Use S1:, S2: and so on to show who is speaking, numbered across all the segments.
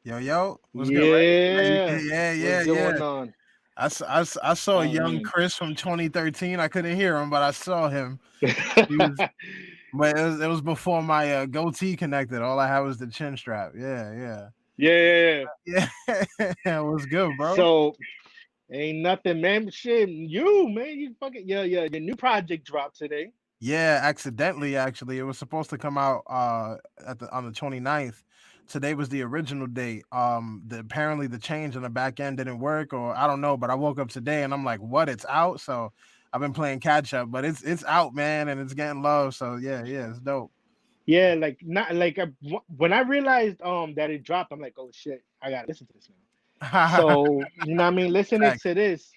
S1: Yo, what's good, right?
S2: Yeah.
S1: Yeah,
S2: What's
S1: yeah, yeah.
S2: going on?
S1: I saw
S2: Oh
S1: young
S2: man.
S1: Chris from 2013. I couldn't hear him, but I saw him. He was, but it was before my goatee connected. All I had was the chin strap. Yeah,
S2: Yeah.
S1: yeah, yeah. It was good, bro.
S2: So ain't nothing, man. Shit, man, you fucking yeah. Your new project dropped today.
S1: Yeah, accidentally actually. It was supposed to come out on the 29th. Today was the original date. Apparently the change on the back end didn't work, or I don't know, but I woke up today and I'm like, "What? It's out." So I've been playing catch up, but it's out, man, and it's getting love. So yeah, it's dope.
S2: Yeah, like not like when I realized that it dropped, I'm like, oh shit, I gotta listen to this now. So you know what I mean, listening
S1: Facts.
S2: to this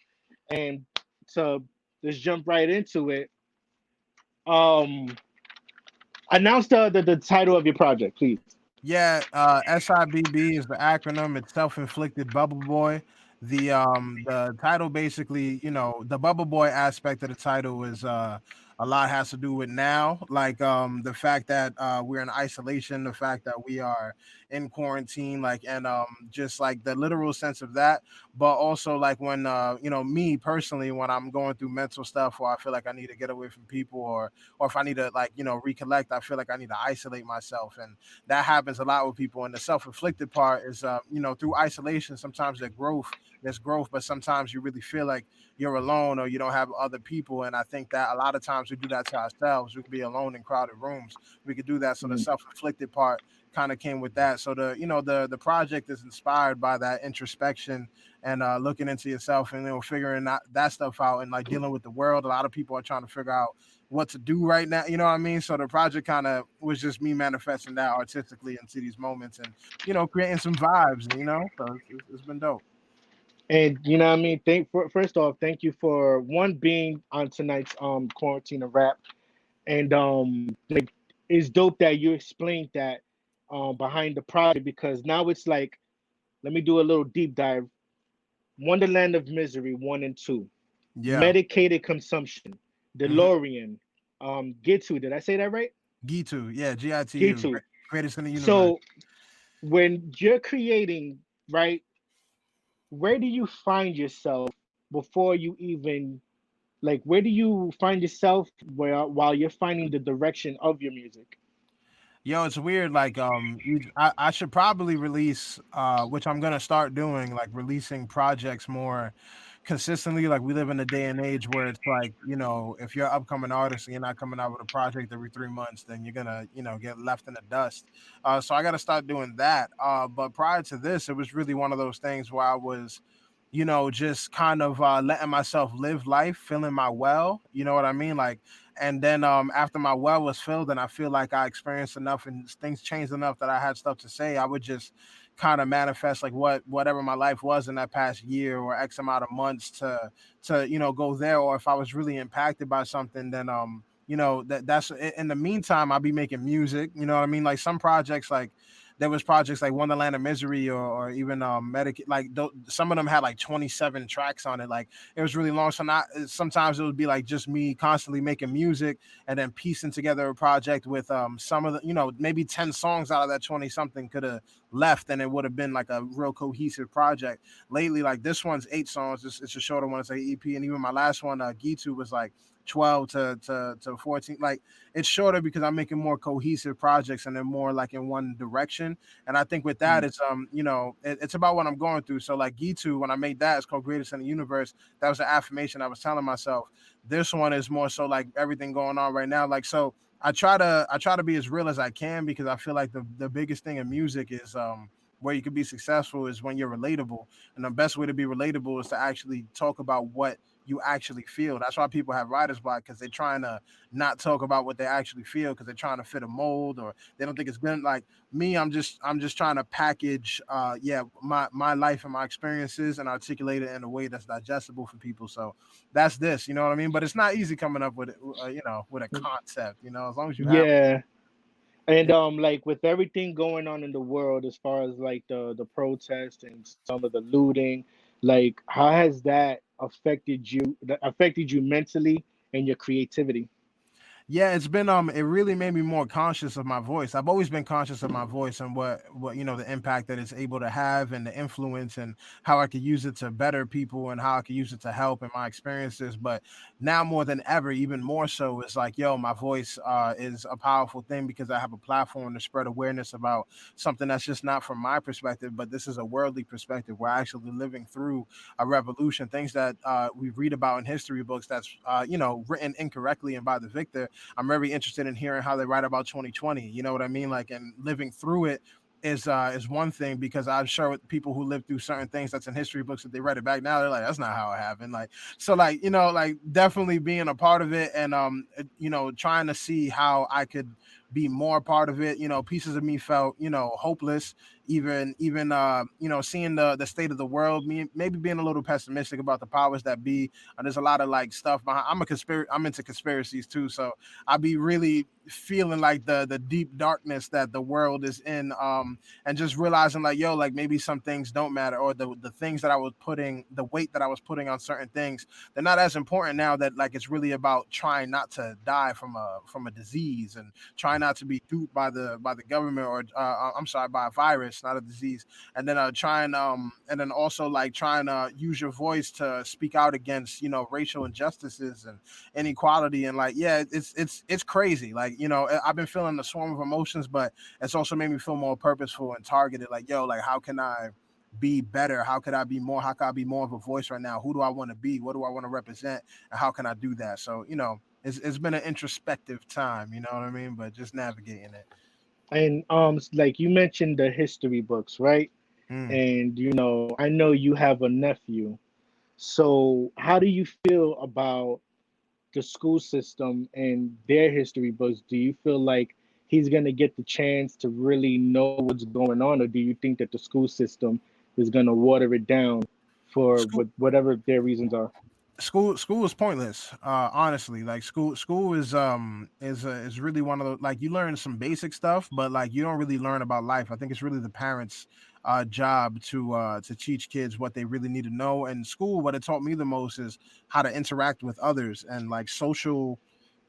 S2: and to just jump right into it. Um, announce the title of your project, please.
S1: Yeah, SIBB is the acronym. It's Self-Inflicted Bubble Boy. The title basically, the Bubble Boy aspect of the title is a lot has to do with now, like the fact that we're in isolation, the fact that we are in quarantine, like and just like the literal sense of that, but also like when me personally when I'm going through mental stuff or I feel like I need to get away from people or if I need to like recollect, I feel like I need to isolate myself and that happens a lot with people. And the self-inflicted part is, through isolation, sometimes there's growth, but sometimes you really feel like you're alone or you don't have other people. And I think that a lot of times we do that to ourselves. We can be alone in crowded rooms. We could do that. So the
S2: Mm.
S1: self-inflicted part kind of came with that. So the project is inspired by that introspection and looking into yourself and figuring that stuff out and like dealing with the world. A lot of people are trying to figure out what to do right now. You know what I mean? So the project kind of was just me manifesting that artistically into these moments and creating some vibes. So it's been dope.
S2: And you know what I mean? First off, thank you for one being on tonight's quarantine of rap. And like it's dope that you explained that behind the project because now it's like let me do a little deep dive. Wonderland of Misery 1 and 2.
S1: Yeah,
S2: Medicated Consumption.
S1: hmm
S2: DeLorean. Gitu. Did I say that right?
S1: Gitu, yeah, GITU,
S2: Gitu.
S1: greatest in the universe.
S2: So when you're creating, right, where do you find yourself before you even like where do you find yourself while you're finding the direction of your music?
S1: Yo, it's weird. Like, I should probably release, which I'm gonna start doing, like releasing projects more consistently. Like, we live in a day and age where it's like, if you're an upcoming artist and you're not coming out with a project every 3 months, then you're gonna, get left in the dust. So I got to start doing that. But prior to this, it was really one of those things where I was, just kind of letting myself live life, feeling my well. You know what I mean? Like and then after my well was filled and I feel like I experienced enough and things changed enough that I had stuff to say, I would just kind of manifest like whatever my life was in that past year or X amount of months to go there. Or if I was really impacted by something, then that's in the meantime I'll be making music. You know what I mean? Like some projects like there was projects like Wonderland of Misery or even Medic like some of them had like 27 tracks on it. Like it was really long. So not sometimes it would be like just me constantly making music and then piecing together a project with some of the maybe 10 songs out of that 20 something could have left and it would have been like a real cohesive project. Lately, like this one's 8 songs. It's a shorter one. It's like EP, and even my last one, Gitu, was like 12 to 14. Like it's shorter because I'm making more cohesive projects and they're more like in one direction. And I think with that,
S2: Mm.
S1: it's it's about what I'm going through. So like Gitu, when I made that, it's called Greatest in the Universe. That was an affirmation I was telling myself. This one is more so like everything going on right now. Like so I try to be as real as I can because I feel like the biggest thing in music is where you can be successful is when you're relatable. And the best way to be relatable is to actually talk about what you actually feel. That's why people have writer's block because they're trying to not talk about what they actually feel because they're trying to fit a mold or they don't think it's good. Like me, I'm just trying to package my life and my experiences and articulate it in a way that's digestible for people. So that's this, you know what I mean? But it's not easy coming up with it, with a concept, as long as you have
S2: Yeah. And
S1: it.
S2: like with everything going on in the world as far as like the protest and some of the looting, like how has that affected you mentally and your creativity?
S1: Yeah, it's been it really made me more conscious of my voice. I've always been conscious of my voice and what the impact that it's able to have and the influence and how I could use it to better people and how I could use it to help in my experiences. But now more than ever, even more so, it's like, yo, my voice is a powerful thing because I have a platform to spread awareness about something that's just not from my perspective, but this is a worldly perspective. We're actually living through a revolution, things that we read about in history books that's written incorrectly and by the victor. I'm very interested in hearing how they write about 2020. You know what I mean? Like, and living through it is one thing because I'm sure with people who live through certain things that's in history books that they read it back now, they're like, that's not how it happened. Like, so like like definitely being a part of it and trying to see how I could be more a part of it. Pieces of me felt hopeless, even seeing the state of the world, me maybe being a little pessimistic about the powers that be. There's a lot of like stuff behind. I'm into conspiracies too, so I be really feeling like the deep darkness that the world is in, and just realizing like, yo, like maybe some things don't matter, or the things that I was putting, the weight that I was putting on certain things, they're not as important now. That like it's really about trying not to die from a disease and trying not to be duped by the government, or I'm sorry, by a virus, not a disease. And then trying and then also like trying to use your voice to speak out against racial injustices and inequality. And like, yeah, it's crazy. Like, I've been feeling the swarm of emotions, but it's also made me feel more purposeful and targeted. Like, yo, like how can I be better? How could I be more? How can I be more of a voice right now? Who do I want to be? What do I want to represent? And how can I do that? So, it's been an introspective time, you know what I mean? But just navigating it.
S2: And like you mentioned the history books, right?
S1: Mm.
S2: And I know you have a nephew. So how do you feel about the school system and their history books? Do you feel like he's going to get the chance to really know what's going on, or do you think that the school system is going to water it down for
S1: School
S2: whatever their reasons are?
S1: school is pointless, honestly. Like school is really one of the, like, you learn some basic stuff, but like you don't really learn about life. I think it's really the parents job to teach kids what they really need to know. And school, what it taught me the most is how to interact with others and like social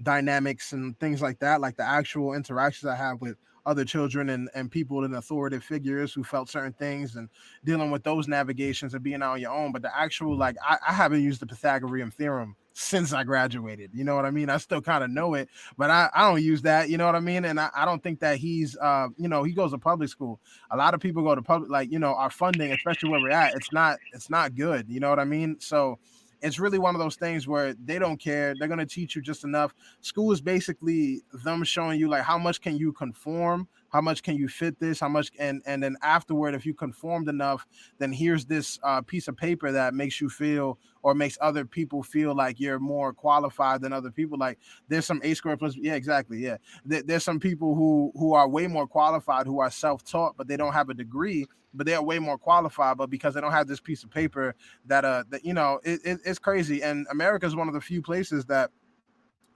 S1: dynamics and things like that, like the actual interactions I have with other children and people and authoritative figures who felt certain things, and dealing with those navigations and being out on your own. But the actual, like, I haven't used the Pythagorean theorem since I graduated. You know what I mean? I still kind of know it, but I don't use that. You know what I mean? And I don't think that he's he goes to public school. A lot of people go to public, like, our funding, especially where we're at, it's not good. You know what I mean? So it's really one of those things where they don't care. They're gonna teach you just enough. School is basically them showing you like how much can you conform, how much can you fit this, how much, and then afterward, if you conformed enough, then here's this piece of paper that makes you feel, or makes other people feel like you're more qualified than other people. Like, there's some A squared plus, yeah, exactly, yeah. There's some people who are way more qualified, who are self-taught, but they don't have a degree, but they are way more qualified, but because they don't have this piece of paper that it's crazy. And America is one of the few places that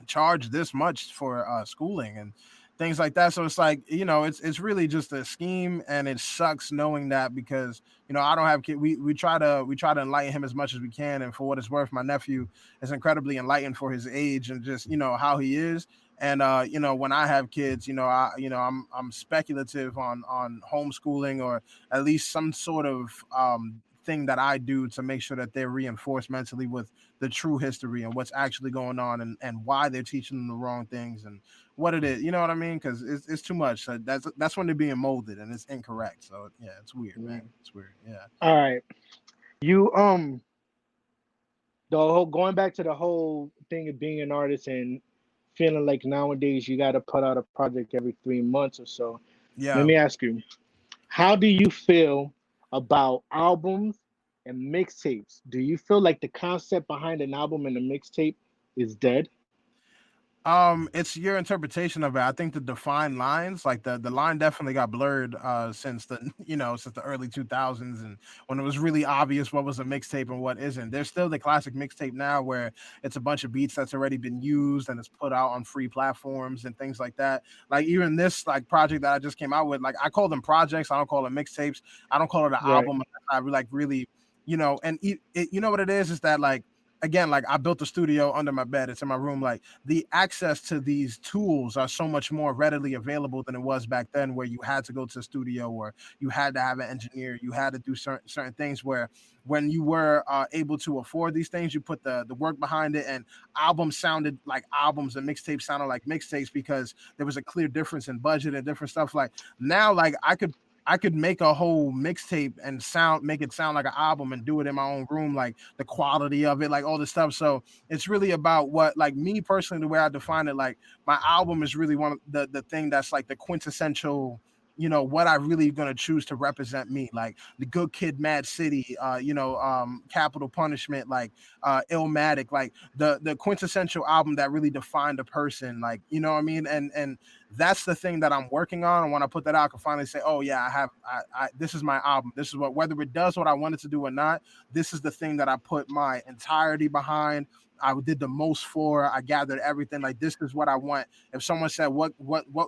S1: charge this much for schooling and things like that. So it's like, it's really just a scheme, and it sucks knowing that, because I don't have kids. We try to enlighten him as much as we can, and for what it's worth, my nephew is incredibly enlightened for his age and just how he is. And when I have kids, I'm speculative on homeschooling, or at least some sort of thing that I do to make sure that they're reinforced mentally with the true history and what's actually going on, and why they're teaching them the wrong things and what it is. You know what I mean? Because it's too much. So that's when they're being molded and it's incorrect. So yeah, it's weird, man.
S2: Yeah.
S1: It's weird. Yeah.
S2: All right. You the whole going back to the whole thing of being an artist and feeling like nowadays you got to put out a project every 3 months or so. Let
S1: Yeah.
S2: me ask you, how do you feel about albums and mixtapes? Do you feel like the concept behind an album and a mixtape is dead?
S1: It's your interpretation of it. I think the defined lines, like the line definitely got blurred since the since the early 2000s, and when it was really obvious what was a mixtape and what isn't. There's still the classic mixtape now where it's a bunch of beats that's already been used and it's put out on free platforms and things like that. Like even this like project that I just came out with, like I call them projects. I don't call them mixtapes. I don't call it an
S2: Right.
S1: album. I like really, and you know what it is that like again, like I built a studio under my bed. It's in my room. Like the access to these tools are so much more readily available than it was back then, where you had to go to a studio or you had to have an engineer, you had to do certain things. Where when you were able to afford these things, you put the work behind it, and albums sounded like albums and mixtapes sounded like mixtapes because there was a clear difference in budget and different stuff. Like now, like I could make a whole mixtape and make it sound like an album and do it in my own room, like the quality of it, like all this stuff. So it's really about what, like me personally, the way I define it, like my album is really one of the thing that's like the quintessential, what I really gonna choose to represent me, like the Good Kid, Mad City, Capital Punishment, like Illmatic, like the quintessential album that really defined a person, like you know what I mean, and that's the thing that I'm working on. And when I put that out, I can finally say, oh yeah, this is my album. This is what, whether it does what I wanted to do or not, this is the thing that I put my entirety behind. I did the most for. I gathered everything. Like this is what I want. If someone said, what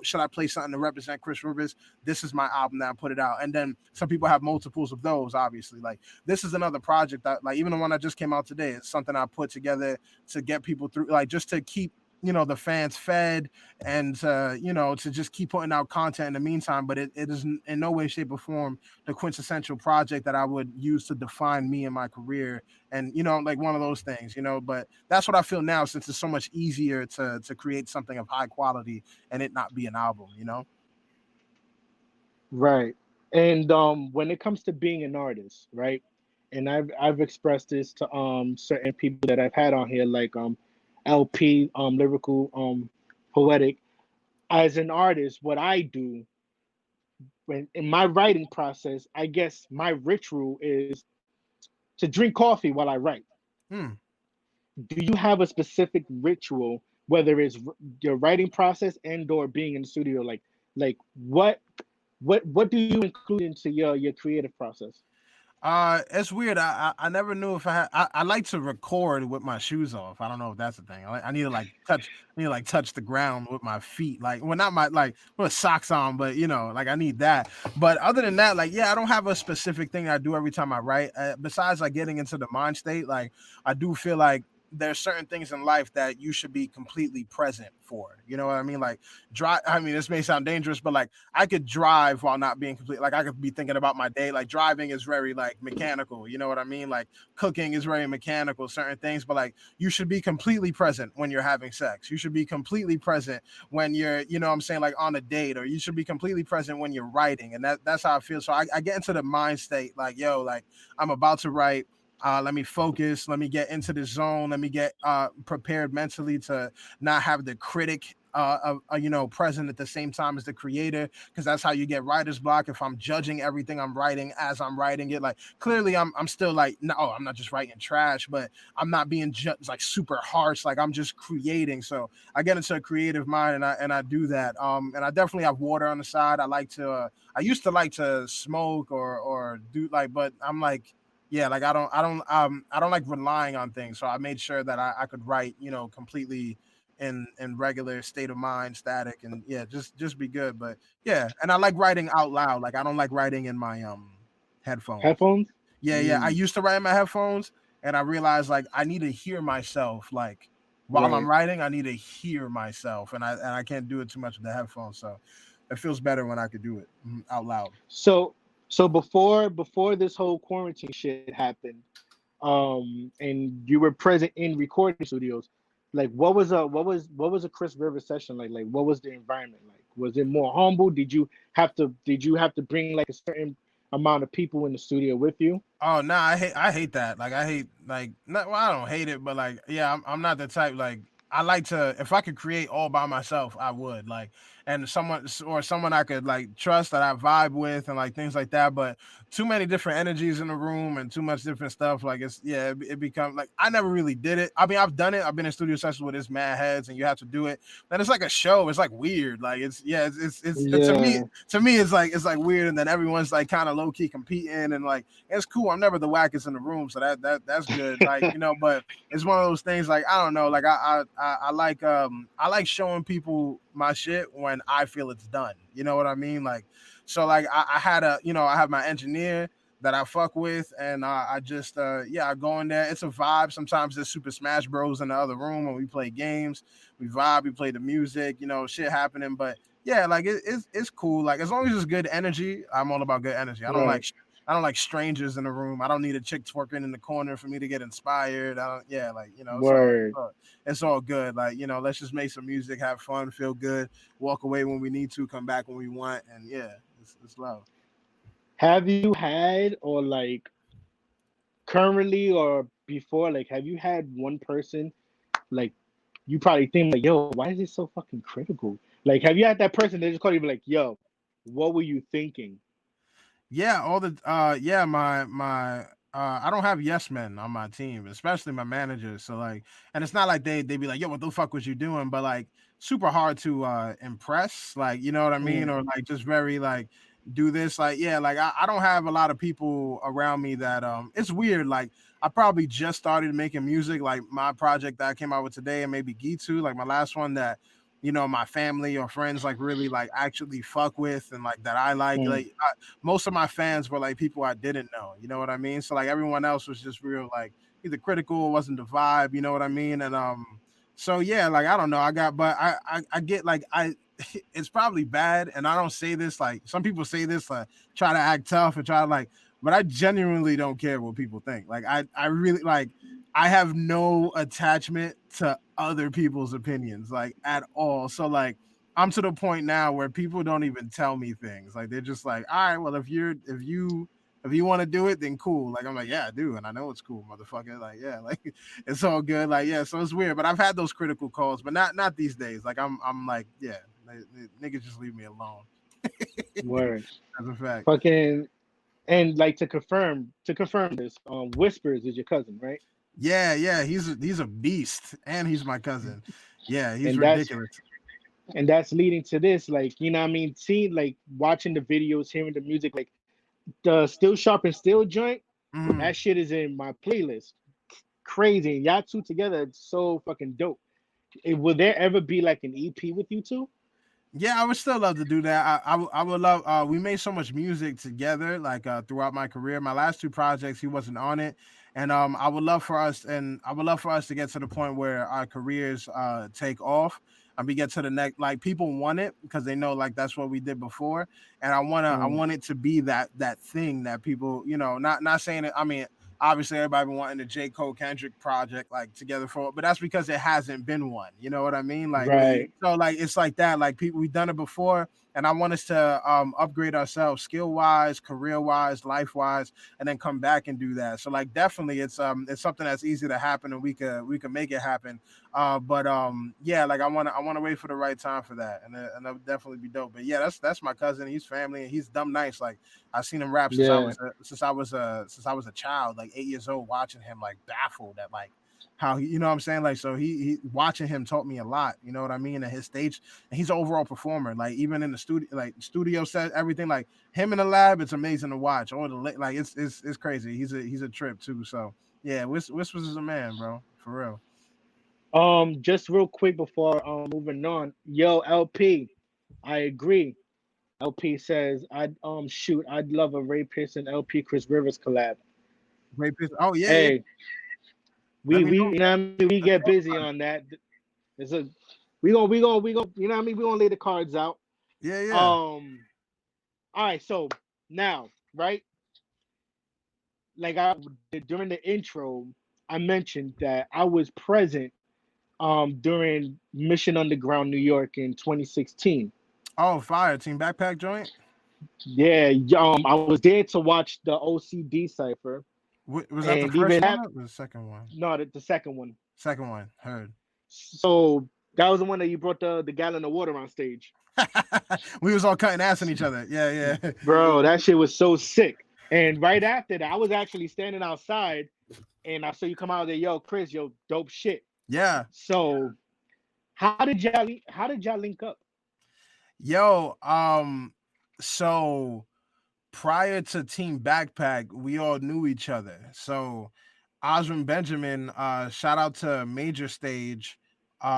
S1: should I play something to represent Chris Rivers? This is my album that I put it out. And then some people have multiples of those, obviously. Like this is another project that, like, even the one that just came out today, it's something I put together to get people through, like just to keep the fans fed, and to just keep putting out content in the meantime. But it is in no way, shape, or form the quintessential project that I would use to define me in my career, and like one of those things. But that's what I feel now, since it's so much easier to create something of high quality and it not be an album.
S2: Right. And when it comes to being an artist, right? And I've expressed this to certain people that I've had on here, like LP, lyrical, poetic. As an artist, what I do when in my writing process, I guess my ritual is to drink coffee while I write.
S1: Hmm.
S2: Do you have a specific ritual, whether it's your writing process and or being in the studio? Like what do you include into your creative process?
S1: It's weird. I never knew if I had. I like to record with my shoes off. I don't know if that's the thing. I need to like touch. I need to like touch the ground with my feet. Like, well, not my like with socks on, but like I need that. But other than that, like, yeah, I don't have a specific thing I do every time I write. Besides like getting into the mind state, like I do feel like there's certain things in life that you should be completely present for. You know what I mean? Like drive. I mean, this may sound dangerous, but like I could drive while not being complete. Like I could be thinking about my day. Like driving is very like mechanical. You know what I mean? Like cooking is very mechanical, certain things, but like you should be completely present when you're having sex. You should be completely present when you're, what I'm saying, like on a date, or you should be completely present when you're writing. And that's how I feel. So I get into the mind state, like, yo, like I'm about to write. Let me focus. Let me get into the zone. Let me get prepared mentally to not have the critic present at the same time as the creator, because that's how you get writer's block. If I'm judging everything I'm writing as I'm writing it, like clearly I'm still like, no, I'm not just writing trash, but I'm not being like super harsh. Like I'm just creating. So I get into a creative mind, and I do that. And I definitely have water on the side. I used to like to smoke or do like, but I'm like, yeah, like I don't like relying on things. So I made sure that I could write, completely in regular state of mind, static, and yeah, just be good. But yeah, and I like writing out loud. Like I don't like writing in my headphones.
S2: Headphones?
S1: Yeah, yeah. I
S2: Mm,
S1: used to write in my headphones, and I realized like I need to hear myself. Like while I'm
S2: right.
S1: writing, I need to hear myself, and I can't do it too much with the headphones. So it feels better when I could do it out loud.
S2: So so before this whole quarantine shit happened, and you were present in recording studios, like what was a Chris Rivers session like? Like what was the environment like? Was it more humble? Did you have to bring like a certain amount of people in the studio with you?
S1: Oh no, I hate that. Like I hate like not well, I don't hate it, but like yeah, I'm not the type like I like to if I could create all by myself, I would like and someone I could like trust that I vibe with and like things like that. But too many different energies in the room and too much different stuff. Like it's yeah, it becomes like I never really did it. I mean, I've done it. I've been in studio sessions with this mad heads, and you have to do it. Then it's like a show. It's like weird. Like it's yeah, it's
S2: Yeah,
S1: to me it's like weird, and then everyone's like kind of low key competing and like it's cool. I'm never the wackest in the room, so that's good. Like but it's one of those things. Like I don't know. Like I like showing people my shit when I feel it's done. You know what I mean? Like so like I had I have my engineer. that I fuck with, and I just yeah, I go in there. It's a vibe. Sometimes there's Super Smash Bros in the other room when we play games. We vibe, we play the music, shit happening. But yeah, like it's cool. Like as long as it's good energy, I'm all about good energy.
S2: Right.
S1: I don't like strangers in the room. I don't need a chick twerking in the corner for me to get inspired. I don't, yeah, like
S2: Word.
S1: it's all good. Like let's just make some music, have fun, feel good, walk away when we need to, come back when we want, and yeah, it's love.
S2: Have you had, or like currently or before, like have you had one person, like you probably think like, yo, why is it so fucking critical? Like, have you had that person that just called you, be like, yo, what were you thinking?
S1: Yeah, all the yeah, my I don't have yes men on my team, especially my managers. So like, and it's not like they be like, yo, what the fuck was you doing? But like super hard to impress, like, you know what I mean?
S2: Mm,
S1: Or like just very like do this, like, yeah, like I don't have a lot of people around me that it's weird. Like I probably just started making music, like my project that I came out with today, and maybe Gitu, like my last one that my family or friends like really like actually fuck with, and like that I
S2: mm,
S1: like most of my fans were like people I didn't know. You know what I mean? So like everyone else was just real like either critical, it wasn't the vibe. You know what I mean? And so yeah, like I don't know. I got, but I get like I. It's probably bad, and I don't say this like some people say this like try to act tough and try to like, but I genuinely don't care what people think. Like I really like I have no attachment to other people's opinions like at all. So like I'm to the point now where people don't even tell me things. Like they're just like, all right, well, if you want to do it, then cool. Like I'm like, yeah, I do, and I know it's cool, motherfucker. Like, yeah, like it's all good. Like, yeah, so it's weird. But I've had those critical calls, but not these days. Like I'm like, yeah, niggas just leave me alone.
S2: word.
S1: That's a fact.
S2: Fucking, and like to confirm this, Whispers is your cousin, right?
S1: Yeah, yeah, he's a beast, and he's my cousin. Yeah, he's
S2: And that's
S1: ridiculous.
S2: and that's leading to this, like, you know what I mean? Seeing, like, watching the videos, hearing the music, like the Still Sharp and Still joint,
S1: Mhm.
S2: that shit is in my playlist. Crazy. And y'all two together, it's so fucking dope. Will there ever be like an EP with you two?
S1: Yeah, I would still love to do that. I would love. We made so much music together, like throughout my career. My last two projects, he wasn't on it, and I would love for us to get to the point where our careers take off, and we get to the next. Like people want it because they know like that's what we did before, and I
S2: Mm,
S1: want it to be that thing that people, not saying it. I mean, obviously everybody been wanting the J Cole Kendrick project like together for, but that's because it hasn't been one. You know what I mean? Like
S2: right.
S1: so like it's like that. Like people we've done it before, and I want us to upgrade ourselves skill wise, career wise, life wise, and then come back and do that. So like definitely it's something that's easy to happen, and we could make it happen. But yeah, like I want to wait for the right time for that, and that would definitely be dope. But yeah, that's my cousin. He's family, and he's dumb nice. Like I've seen him rap
S2: Yeah.
S1: since I was a child, like 8 years old, watching him like baffled at like how he, you know what I'm saying? Like, so he watching him taught me a lot, you know what I mean? At his stage, and he's an overall performer. Like, even in the studio, like studio set, everything, like him in the lab, it's amazing to watch. Or like it's crazy. He's a trip too. So yeah, Whispers is a man, bro. For real.
S2: Just real quick before moving on. Yo, LP, I agree. LP says I'd love a Ray Pearson LP Chris Rivers collab.
S1: Great piece. Oh yeah, yeah.
S2: Hey,
S1: Let
S2: we
S1: me
S2: we
S1: know.
S2: you know what I mean, we
S1: Let's
S2: get
S1: talk
S2: busy
S1: about it.
S2: on that. It's a we gonna you know what I mean, we gonna lay the cards out.
S1: Yeah, yeah.
S2: Um all right, so now, right? Like I during the intro, I mentioned that I was present during Mission Underground New York in 2016.
S1: Oh, fire team backpack joint.
S2: Yeah, I was there to watch the OCD cipher,
S1: Was that the
S2: and
S1: first
S2: even
S1: one
S2: that,
S1: or the second one?
S2: no, the second one.
S1: Second one. Heard.
S2: So that was the one that you brought the gallon of water on stage.
S1: We was all cutting ass on each other. Yeah, yeah.
S2: Bro, that shit was so sick. And right after that, I was actually standing outside, and I saw you come out there, yo, Chris, yo, dope shit.
S1: Yeah.
S2: So how did y'all link up?
S1: Yo, so prior to Team Backpack, we all knew each other. So Osmond Benjamin, shout out to Major Stage,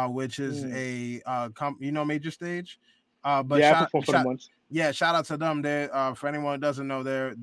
S1: which is
S2: Mm,
S1: a Major Stage? But
S2: Yeah, I performed for them once.
S1: yeah, shout out to them. They're for anyone who doesn't know, they're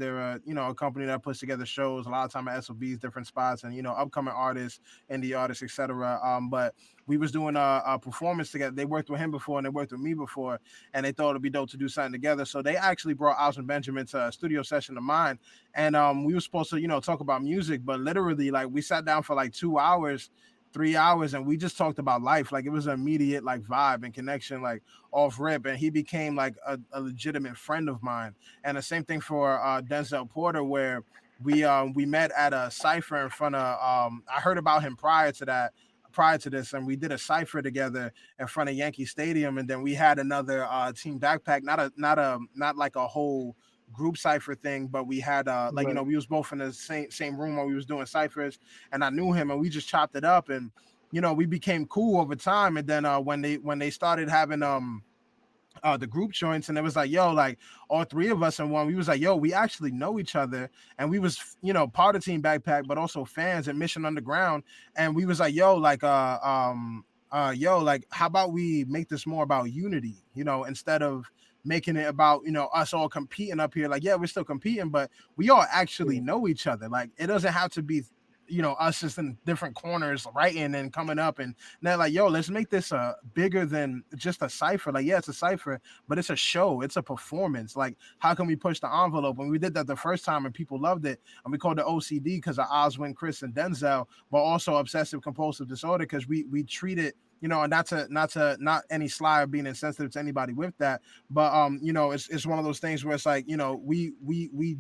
S1: you know, a company that puts together shows a lot of time at SOBs, different spots, and you know, upcoming artists, indie artists, etc. But we was doing a performance together. They worked with him before and they worked with me before, and they thought it'd be dope to do something together. So they actually brought Alvin Benjamin to a studio session of mine, and we were supposed to, you know, talk about music, but literally like we sat down for like 2 hours. 3 hours, and we just talked about life. Like it was an immediate like vibe and connection, like off rip, and he became like a legitimate friend of mine. And the same thing for Denzel Porter, where we met at a cipher in front of I heard about him prior to this, and we did a cipher together in front of Yankee Stadium, and then we had another team backpack, not like a whole group cipher thing, but we had like, you know,
S2: Right.
S1: we was both in the same room while we was doing ciphers, and I knew him, and we just chopped it up, and you know, we became cool over time. And then when they started having the group joints, and it was like, yo, like all three of us in one, we was like, yo, we actually know each other, and we was, you know, part of Team Backpack but also fans at Mission Underground. And we was like, yo, like yo, like how about we make this more about unity, you know, instead of making it about, you know, us all competing up here. Like, yeah, we're still competing, but we all actually
S2: Yeah.
S1: know each other. Like it doesn't have to be, you know, us just in different corners writing and coming up. And they're like, yo, let's make this bigger than just a cipher. Like, yeah, it's a cipher, but it's a show, it's a performance. Like, how can we push the envelope? And we did that the first time and people loved it. And we called it OCD because of Oswin, Chris, and Denzel, but also obsessive compulsive disorder because we treat it, you know, and not any sly or being insensitive to anybody with that, but you know, it's one of those things where it's like, you know, we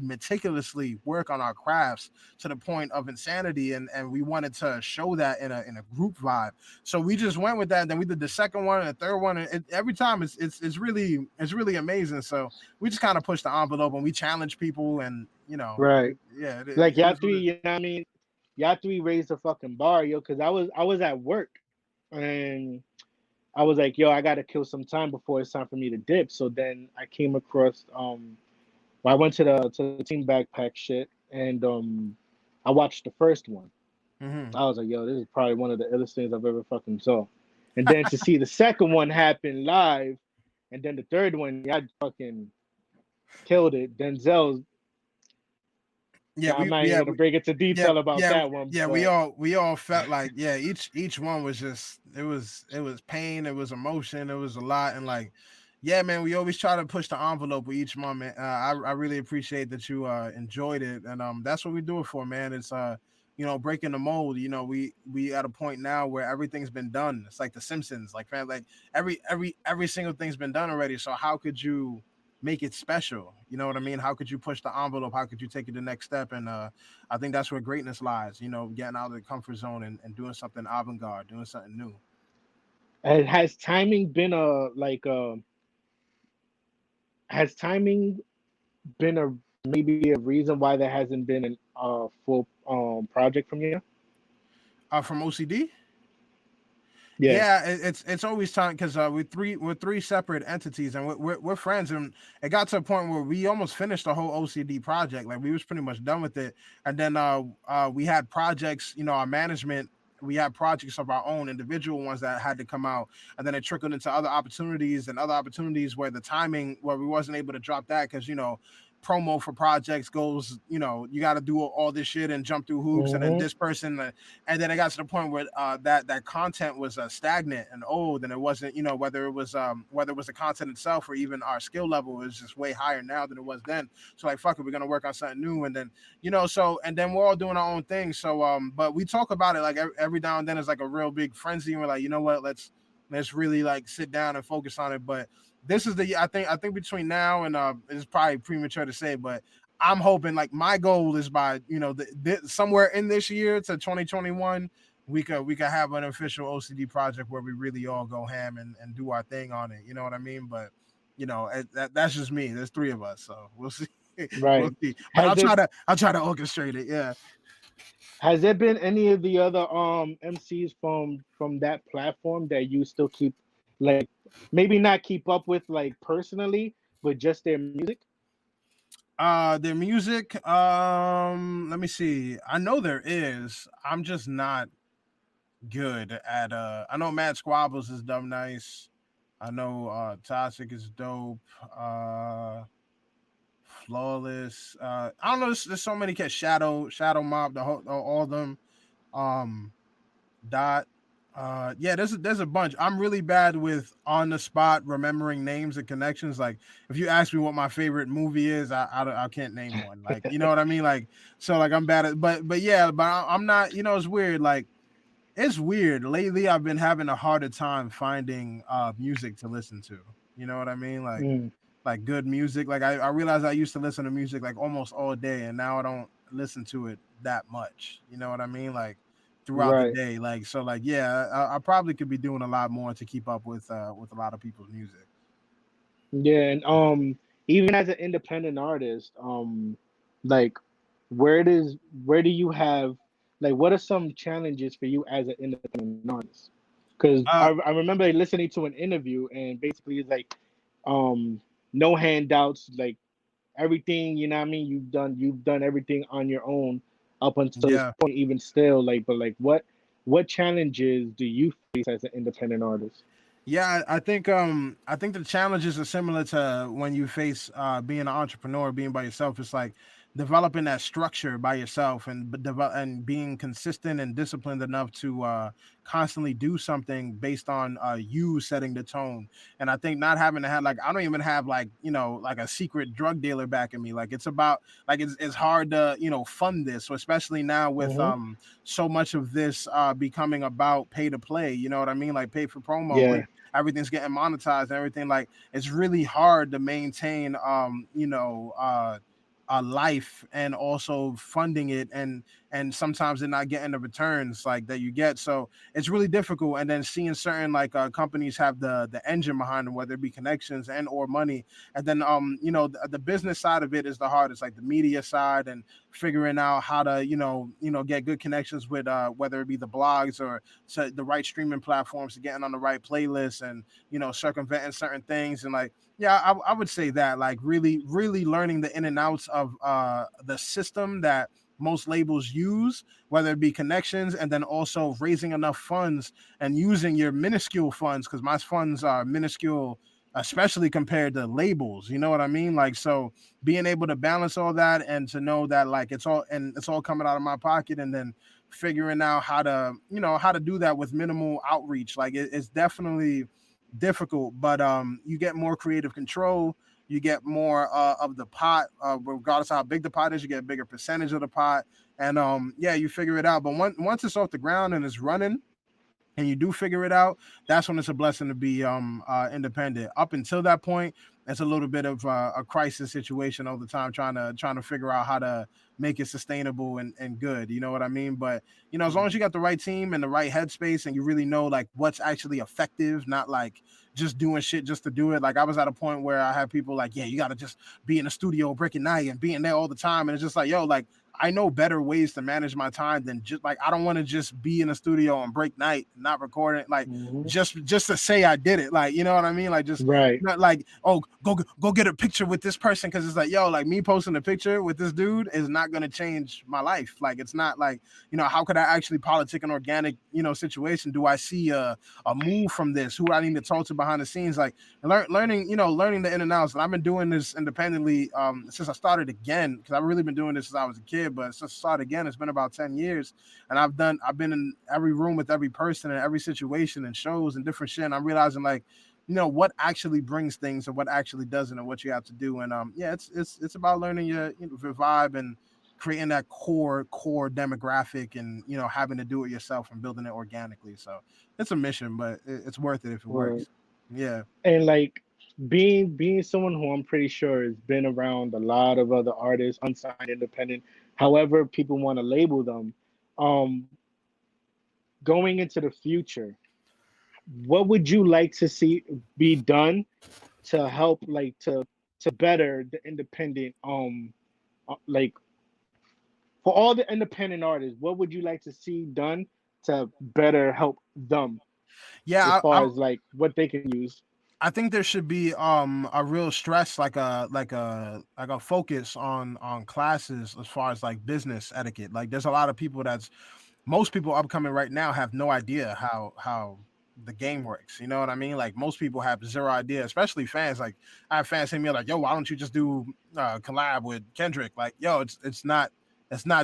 S1: meticulously work on our crafts to the point of insanity, and we wanted to show that in a group vibe. So we just went with that. And then we did the second one and the third one, and every time it's really amazing. So we just kind of pushed the envelope and we challenge people, and you know,
S2: Right.
S1: yeah,
S2: Like
S1: it
S2: y'all
S1: is what
S2: three,
S1: it.
S2: you know what I mean? Y'all three raised the fucking bar, yo, because I was at work and I was like, yo, I gotta kill some time before it's time for me to dip. So then I came across well, I went to the team backpack shit and I watched the first one.
S1: Mm-hmm.
S2: I was like, yo, this is probably one of the illest things I've ever fucking saw. And then to see the second one happen live, and then the third one, y'all fucking killed it. Denzel's,
S1: Yeah,
S2: I'm not even gonna break into
S1: yeah,
S2: detail about that one,
S1: yeah.
S2: but
S1: We all felt like, yeah, each one was just, it was pain, it was emotion, it was a lot, and like, yeah, man, we always try to push the envelope with each moment. I really appreciate that you enjoyed it, and that's what we do it for, man. It's you know, breaking the mold. You know, we at a point now where everything's been done. It's like The Simpsons, like, man, like every single thing's been done already. So how could you make it special? You know what I mean? How could you push the envelope? How could you take it the next step? And I think that's where greatness lies, you know, getting out of the comfort zone and doing something avant-garde, doing something new.
S2: has timing been has timing been a maybe a reason why there hasn't been an full project from you?
S1: From OCD.
S2: Yeah.
S1: Yeah, it's always time because we're three separate entities, and we're friends, and it got to a point where we almost finished the whole OCD project. Like we was pretty much done with it, and then we had projects, you know, our management. We had projects of our own, individual ones that had to come out, and then it trickled into other opportunities where the timing, where we wasn't able to drop that because, you know, promo for projects goes, you know, you got to do all this shit and jump through hoops, and then
S2: Mm-hmm.
S1: this person, and then it got to the point where that content was stagnant and old, and it wasn't, you know, whether it was the content itself or even our skill level is just way higher now than it was then. So like, fuck it, we're gonna work on something new, and then, you know, so, and then we're all doing our own thing. So but we talk about it like every now and then. It's like a real big frenzy, and we're like, you know what, let's really like sit down and focus on it. But this is the, I think between now and it's probably premature to say, but I'm hoping, like, my goal is by, you know, somewhere in this year to 2021, we could have an official OCD project where we really all go ham and do our thing on it. You know what I mean? But you know, that's just me. There's three of us, so we'll see. We'll
S2: Right.
S1: see. But
S2: Has it
S1: I'll try to orchestrate it. Yeah.
S2: has there been any of the other MCs from that platform that you still keep, like, maybe not keep up with like personally, but just their music?
S1: Their music. Let me see. I know there is. I'm just not good at. I know Mad Squabbles is dumb nice. I know Toxic is dope. Flawless. I don't know. There's so many cats. Shadow Mob, the whole, all of them. Um, Dot. Yeah, there's a bunch. I'm really bad with on the spot remembering names and connections. Like if you ask me what my favorite movie is, I can't name one. Like you know what I mean. Like so like I'm bad at but yeah, but I'm not. You know it's weird. Like it's weird. Lately, I've been having a harder time finding music to listen to. You know what I mean?
S2: Mm,
S1: Like good music. Like I realized I used to listen to music like almost all day, and now I don't listen to it that much. You know what I mean? Like throughout the
S2: right.
S1: day. Like so, like yeah, I probably could be doing a lot more to keep up with a lot of people's music.
S2: Yeah, and even as an independent artist, like where does where do you have like what are some challenges for you as an independent artist? Because I,
S1: Uh,
S2: I remember listening to an interview and basically it's like um no handouts, like everything, you know what I mean? You've done everything on your own up until this
S1: yeah.
S2: point, even still, like but like what challenges do you face as an independent artist?
S1: Yeah, I think the challenges are similar to when you face being an entrepreneur, being by yourself. It's like developing that structure by yourself and and being consistent and disciplined enough to constantly do something based on you setting the tone. And I think not having to have like I don't even have like like a secret drug dealer backing me. Like it's about like it's hard to fund this, so especially now with
S2: Hmm.
S1: so much of this becoming about pay to play. You know what I mean? Like pay for promo.
S2: Yeah.
S1: Everything's getting monetized and everything. Like it's really hard to maintain a life and also funding it and sometimes they're not getting the returns like that you get, so it's really difficult. And then seeing certain like companies have the engine behind them, whether it be connections and or money. And then the business side of it is the hardest, like the media side and figuring out how to get good connections with whether it be the blogs or to the right streaming platforms, to getting on the right playlists and circumventing certain things. And like yeah, I would say that like really learning the in and outs of the system that most labels use, whether it be connections, and then also raising enough funds and using your minuscule funds, because my funds are minuscule, especially compared to labels. You know what I mean? Like so, being able to balance all that and to know that like it's all coming out of my pocket, and then figuring out how to how to do that with minimal outreach. Like it's definitely difficult, but you get more creative control. You get more of the pot, regardless of how big the pot is. You get a bigger percentage of the pot, and yeah, you figure it out. But once it's off the ground and it's running, and you do figure it out, that's when it's a blessing to be independent. Up until that point, it's a little bit of a crisis situation all the time, trying to figure out how to make it sustainable and good. You know what I mean? But as long as you got the right team and the right headspace, and you really know like what's actually effective, not like just doing shit just to do it. Like I was at a point where I had people like, yeah, you got to just be in the studio brick and night and being there all the time, and it's just like, yo, like I know better ways to manage my time than just like I don't want to just be in the studio on break night, not recording, like
S2: Hmm.
S1: just to say I did it. Like, you know what I mean? Like just
S2: Right.
S1: not like, oh, go get a picture with this person, because it's like, yo, like me posting a picture with this dude is not gonna change my life. Like it's not like, how could I actually politic an organic, situation? Do I see a move from this? Who I need to talk to behind the scenes? Like learning the in and outs. And I've been doing this independently since I started again, because I've really been doing this since I was a kid. But since I started again, it's been about 10 years, and I've been in every room with every person and every situation and shows and different shit. And I'm realizing like, what actually brings things and what actually doesn't, and what you have to do. And yeah, it's about learning your vibe and creating that core demographic, and having to do it yourself and building it organically. So it's a mission, but it's worth it if it
S2: Right.
S1: works. Yeah.
S2: And like being someone who I'm pretty sure has been around a lot of other artists, unsigned, independent, however people want to label them, um, going into the future, what would you like to see be done to help like to better the independent like for all the independent artists, what would you like to see done to better help them as
S1: Yeah,
S2: far as like what they can use?
S1: I think there should be a real stress, like a focus on classes as far as like business etiquette. Like there's a lot of people that's most people upcoming right now have no idea how the game works. You know what I mean? Like most people have zero idea, especially fans. Like I have fans saying me like, "Yo, why don't you just do collab with Kendrick?" Like, yo, it's not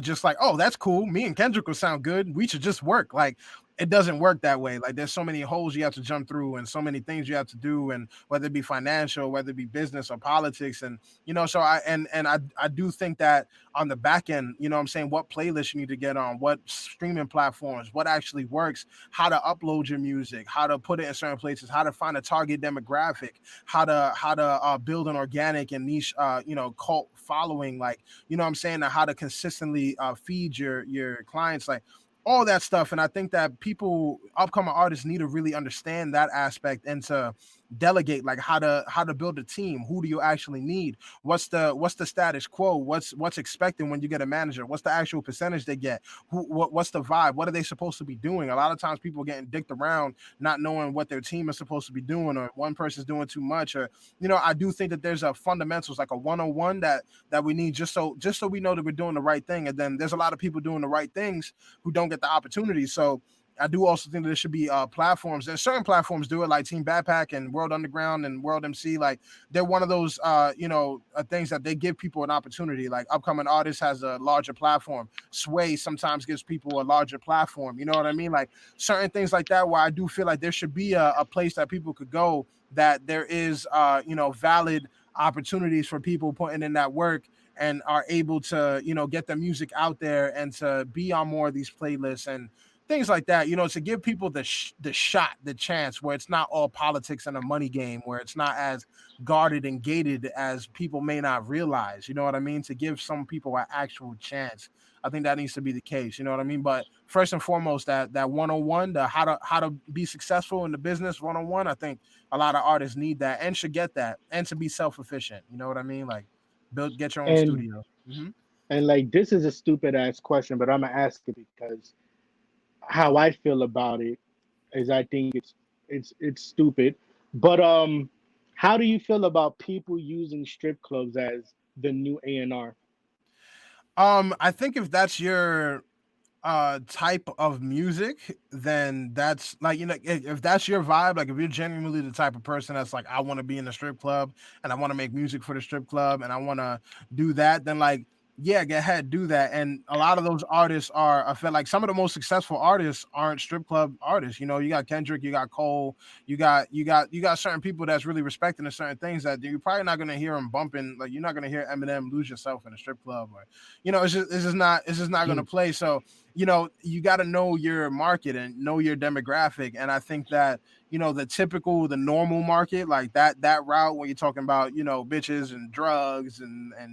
S1: just like, "Oh, that's cool. Me and Kendrick will sound good. We should just work." Like it doesn't work that way. Like there's so many holes you have to jump through and so many things you have to do, and whether it be financial, whether it be business or politics, and so I do think that on the back end, what I'm saying, what playlist you need to get on, what streaming platforms, what actually works, how to upload your music, how to put it in certain places, how to find a target demographic, how to build an organic and niche cult following, like I'm saying, how to consistently feed your clients, like all that stuff. And I think that people, upcoming artists, need to really understand that aspect and to delegate, like how to build a team. Who do you actually need? What's the status quo? What's expected when you get a manager? What's the actual percentage they get? What's the vibe? What are they supposed to be doing? A lot of times people are getting dicked around, not knowing what their team is supposed to be doing, or one person's doing too much, or I do think that there's a fundamentals, like a 101, that we need, just so we know that we're doing the right thing. And then there's a lot of people doing the right things who don't get the opportunity. So I do also think that there should be platforms. There's certain platforms do it, like Team Backpack and World Underground and World MC. Like they're one of those things that they give people an opportunity. Like upcoming artists has a larger platform. Sway sometimes gives people a larger platform. You know what I mean? Like certain things like that, where I do feel like there should be a place that people could go, that there is valid opportunities for people putting in that work and are able to get their music out there and to be on more of these playlists and things like that, to give people the shot, the chance, where it's not all politics and a money game, where it's not as guarded and gated as people may not realize. You know what I mean? To give some people an actual chance. I think that needs to be the case. You know what I mean? But first and foremost, that 101, the how to be successful in the business 101, I think a lot of artists need that and should get that, and to be self-efficient. You know what I mean? Like get your own
S2: And
S1: studio. Hmm.
S2: like this is a stupid ass question, but I'm gonna ask it because how I feel about it is I think it's stupid. But how do you feel about people using strip clubs as the new A&R?
S1: I think if that's your type of music, then that's like, if that's your vibe, like if you're genuinely the type of person that's like, I want to be in the strip club and I want to make music for the strip club and I want to do that, then like, yeah, go ahead, do that. And a lot of those artists are, I feel like some of the most successful artists aren't strip club artists. You got Kendrick, you got Cole, you got certain people that's really respecting the certain things that you're probably not gonna hear them bumping. Like you're not gonna hear Eminem Lose Yourself in a strip club, or it's just not gonna
S2: Mm.
S1: play. So you got to know your market and know your demographic. And I think that, the normal market, like that route, when you're talking about, bitches and drugs and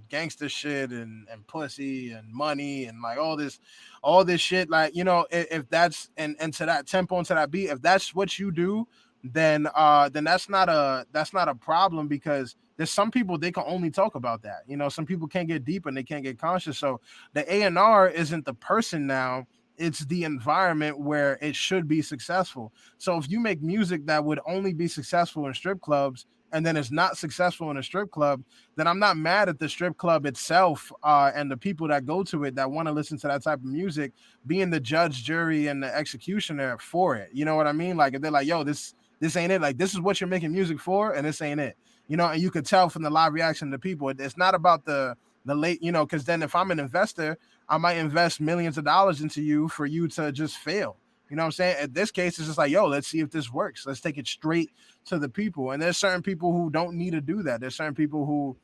S1: gangster shit and pussy and money and like all this shit, like, if that's, and to that tempo and to that beat, if that's what you do, then that's not a problem, because there's some people, they can only talk about that. Some people can't get deep and they can't get conscious. So the A&R isn't the person now, it's the environment where it should be successful. So if you make music that would only be successful in strip clubs, and then it's not successful in a strip club, then I'm not mad at the strip club itself, and the people that go to it that want to listen to that type of music, being the judge, jury, and the executioner for it. You know what I mean? Like if they're like, yo, this ain't it. Like this is what you're making music for, and this ain't it. And you could tell from the live reaction of the people. It's not about the late, because then if I'm an investor, I might invest millions of dollars into you for you to just fail. You know what I'm saying? In this case, it's just like, yo, let's see if this works. Let's take it straight to the people. And there's certain people who don't need to do that. There's certain people who,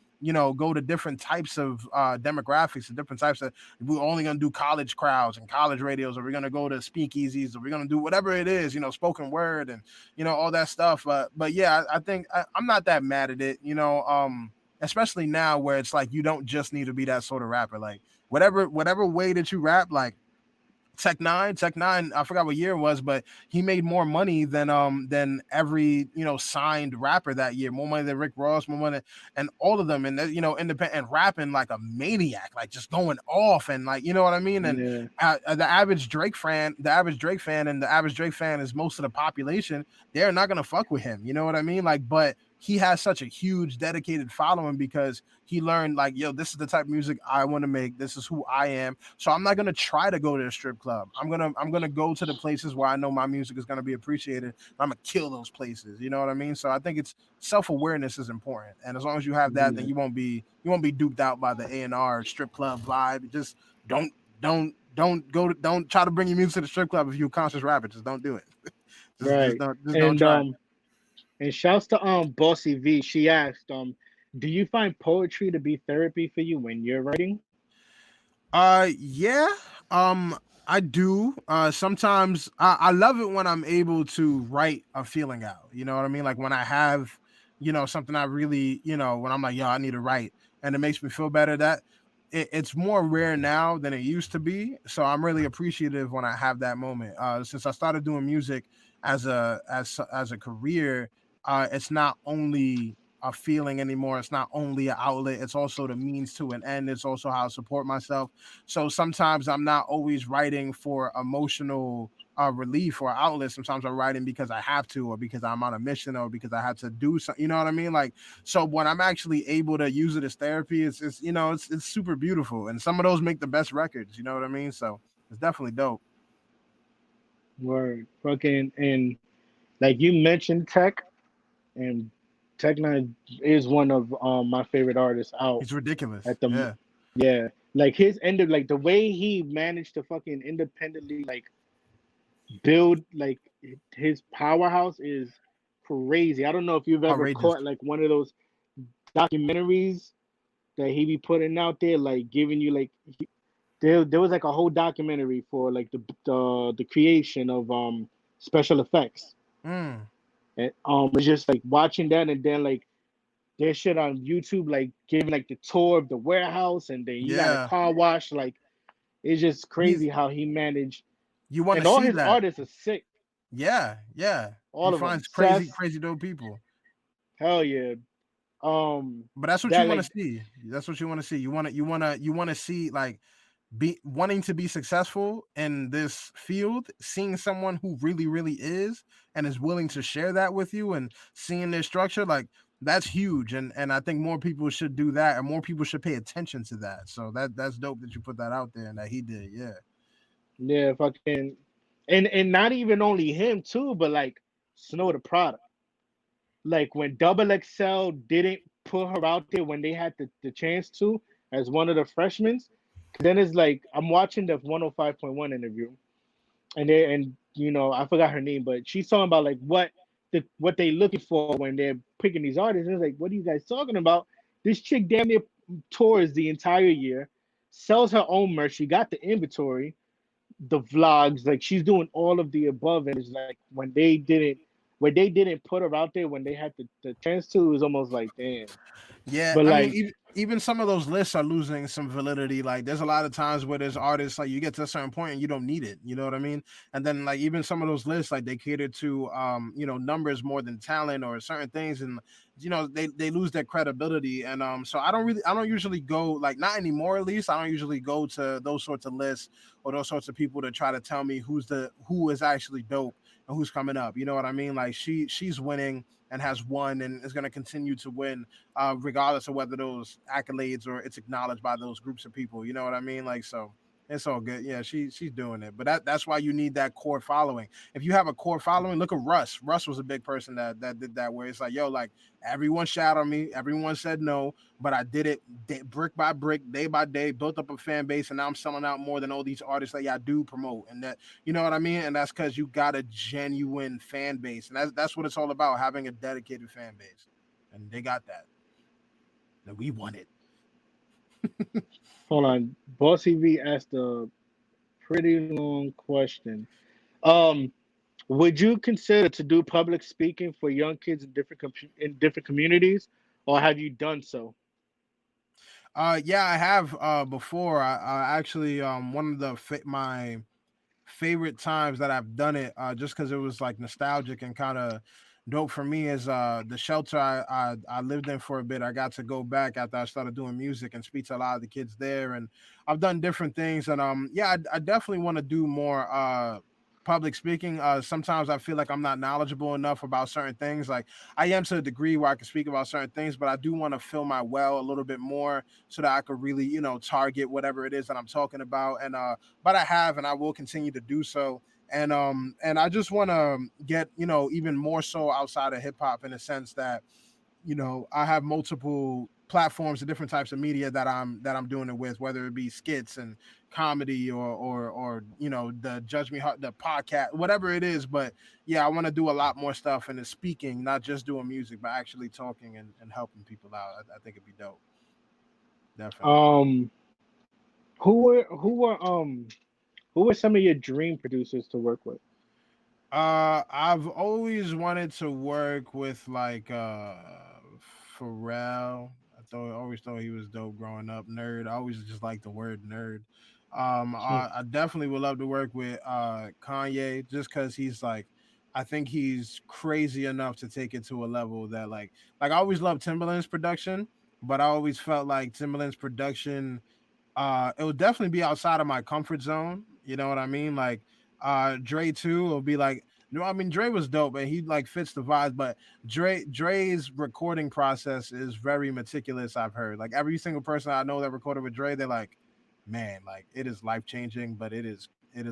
S1: go to different types of demographics and different types of, we're only going to do college crowds and college radios, or we're going to go to speakeasies, or we're going to do whatever it is, spoken word and, all that stuff. But yeah, I think I'm not that mad at it, especially now where it's like, you don't just need to be that sort of rapper. Like whatever way that you rap, like Tech Nine, I forgot what year it was, but he made more money than every signed rapper that year. More money than Rick Ross, more money, and all of them, and independent and rapping like a maniac, like just going off, and like what I mean. And
S2: Yeah.
S1: the average Drake fan is most of the population. They're not gonna fuck with him. You know what I mean? Like, but he has such a huge dedicated following because he learned like, yo, this is the type of music I want to make. This is who I am. So I'm not gonna try to go to a strip club. I'm gonna go to the places where I know my music is gonna be appreciated. I'm gonna kill those places. You know what I mean? So I think it's self awareness is important, and as long as you have that, then
S2: Yeah.
S1: you won't be duped out by the A&R strip club vibe. Just don't don't try to bring your music to the strip club if you're a conscious rapper. Just don't do it.
S2: Right.
S1: Just don't
S2: And
S1: try it.
S2: and shouts to Bossy V. She asked, do you find poetry to be therapy for you when you're writing?
S1: Yeah. I do. Sometimes I love it when I'm able to write a feeling out. You know what I mean? Like when I have, something I really, when I'm like, yo, I need to write, and it makes me feel better. That it's more rare now than it used to be. So I'm really appreciative when I have that moment. Since I started doing music as a career, it's not only a feeling anymore. It's not only an outlet. It's also the means to an end. It's also how I support myself. So sometimes I'm not always writing for emotional relief or outlet. Sometimes I'm writing because I have to, or because I'm on a mission, or because I had to do something. You know what I mean? Like, so when I'm actually able to use it as therapy, it's super beautiful. And some of those make the best records. You know what I mean? So it's definitely dope.
S2: Word. Fucking, and like you mentioned Tech, and Tech Nine is one of my favorite artists out
S1: It's ridiculous.
S2: at the
S1: Yeah.
S2: yeah. Like his end of like the way he managed to fucking independently like build like his powerhouse is crazy. I don't know if you've ever
S1: Outrageous.
S2: caught like one of those documentaries that he be putting out there, like giving you like there was like a whole documentary for like the creation of special effects.
S1: Mm.
S2: And it's just like watching that, and then like there's shit on YouTube like giving like the tour of the warehouse, and then you got a
S1: Yeah.
S2: car wash. Like it's just
S1: He's
S2: crazy how he managed,
S1: You want to
S2: and all
S1: see
S2: his
S1: that.
S2: artists are sick,
S1: Yeah. Yeah. He
S2: all of them.
S1: finds crazy,
S2: Seth,
S1: crazy dope people.
S2: hell yeah.
S1: But that's what you
S2: That
S1: want to
S2: like
S1: see. That's what you want to see. You want to see like be wanting to be successful in this field, seeing someone who really really is and is willing to share that with you, and seeing their structure, like that's huge. And I think more people should do that, and more people should pay attention to that. So that's dope that you put that out there and that he did. Yeah.
S2: yeah, fucking, and not even only him too, but like Snow the product. Like when Double XL didn't put her out there when they had the chance to as one of the freshmen. Then it's like I'm watching the 105.1 interview, and I forgot her name, but she's talking about like what they looking for when they're picking these artists. And it's like, what are you guys talking about? This chick damn near tours the entire year, sells her own merch. She got the inventory, the vlogs, like she's doing all of the above. And it's like when they didn't put her out there when they had the chance to, it was almost like damn.
S1: Yeah,
S2: But
S1: I mean,
S2: like,
S1: even some of those lists are losing some validity. Like, there's a lot of times where there's artists like you get to a certain point and you don't need it. You know what I mean? And then like even some of those lists, like they cater to numbers more than talent or certain things, and they lose their credibility. And so I don't usually go, like, not anymore at least. I don't usually go to those sorts of lists or those sorts of people to try to tell me who is actually dope and who's coming up. You know what I mean? Like she's winning and has won and is going to continue to win, regardless of whether those accolades or it's acknowledged by those groups of people. You know what I mean? Like, so it's all good. Yeah, she's doing it. But that's why you need that core following. If you have a core following, look at Russ. Russ was a big person that did that, where it's like, yo, like everyone shouted on me, everyone said no, but I did it brick by brick, day by day, built up a fan base, and now I'm selling out more than all these artists that y'all do promote. And that, you know what I mean? And that's because you got a genuine fan base, and that's what it's all about, having a dedicated fan base. And they got that. That we want it.
S2: hold on, Bossy V asked a pretty long question. Um, would you consider to do public speaking for young kids in different communities, or have you done so?
S1: Yeah, I have before. I actually one of my favorite times that I've done it, just because it was like nostalgic and kind of dope for me, is the shelter I lived in for a bit. I got to go back after I started doing music and speak to a lot of the kids there, and I've done different things. And yeah, I definitely want to do more. public speaking. Sometimes I feel like I'm not knowledgeable enough about certain things. Like I am to a degree where I can speak about certain things, but I do want to fill my well a little bit more so that I could really, target whatever it is that I'm talking about. And but I have, and I will continue to do so. And I just want to get, even more so outside of hip hop in a sense that, I have multiple platforms and different types of media that I'm doing it with, whether it be skits and comedy or the Judge Me Hot, the podcast, whatever it is. But yeah, I want to do a lot more stuff and it's speaking, not just doing music, but actually talking and helping people out. I think it'd be dope. Definitely.
S2: Um, who were some of your dream producers to work with?
S1: I've always wanted to work with like Pharrell. Always thought he was dope growing up. Nerd. I always just like the word nerd. I definitely would love to work with Kanye just because he's like, I think he's crazy enough to take it to a level that like I always loved Timbaland's production, but I always felt like Timbaland's production it would definitely be outside of my comfort zone. You know what I mean? Like Dre too will be like, no, I mean Dre was dope and he like fits the vibes, but Dre's recording process is very meticulous. I've heard like every single person I know that recorded with Dre, they're like, man, like it is life changing, but it is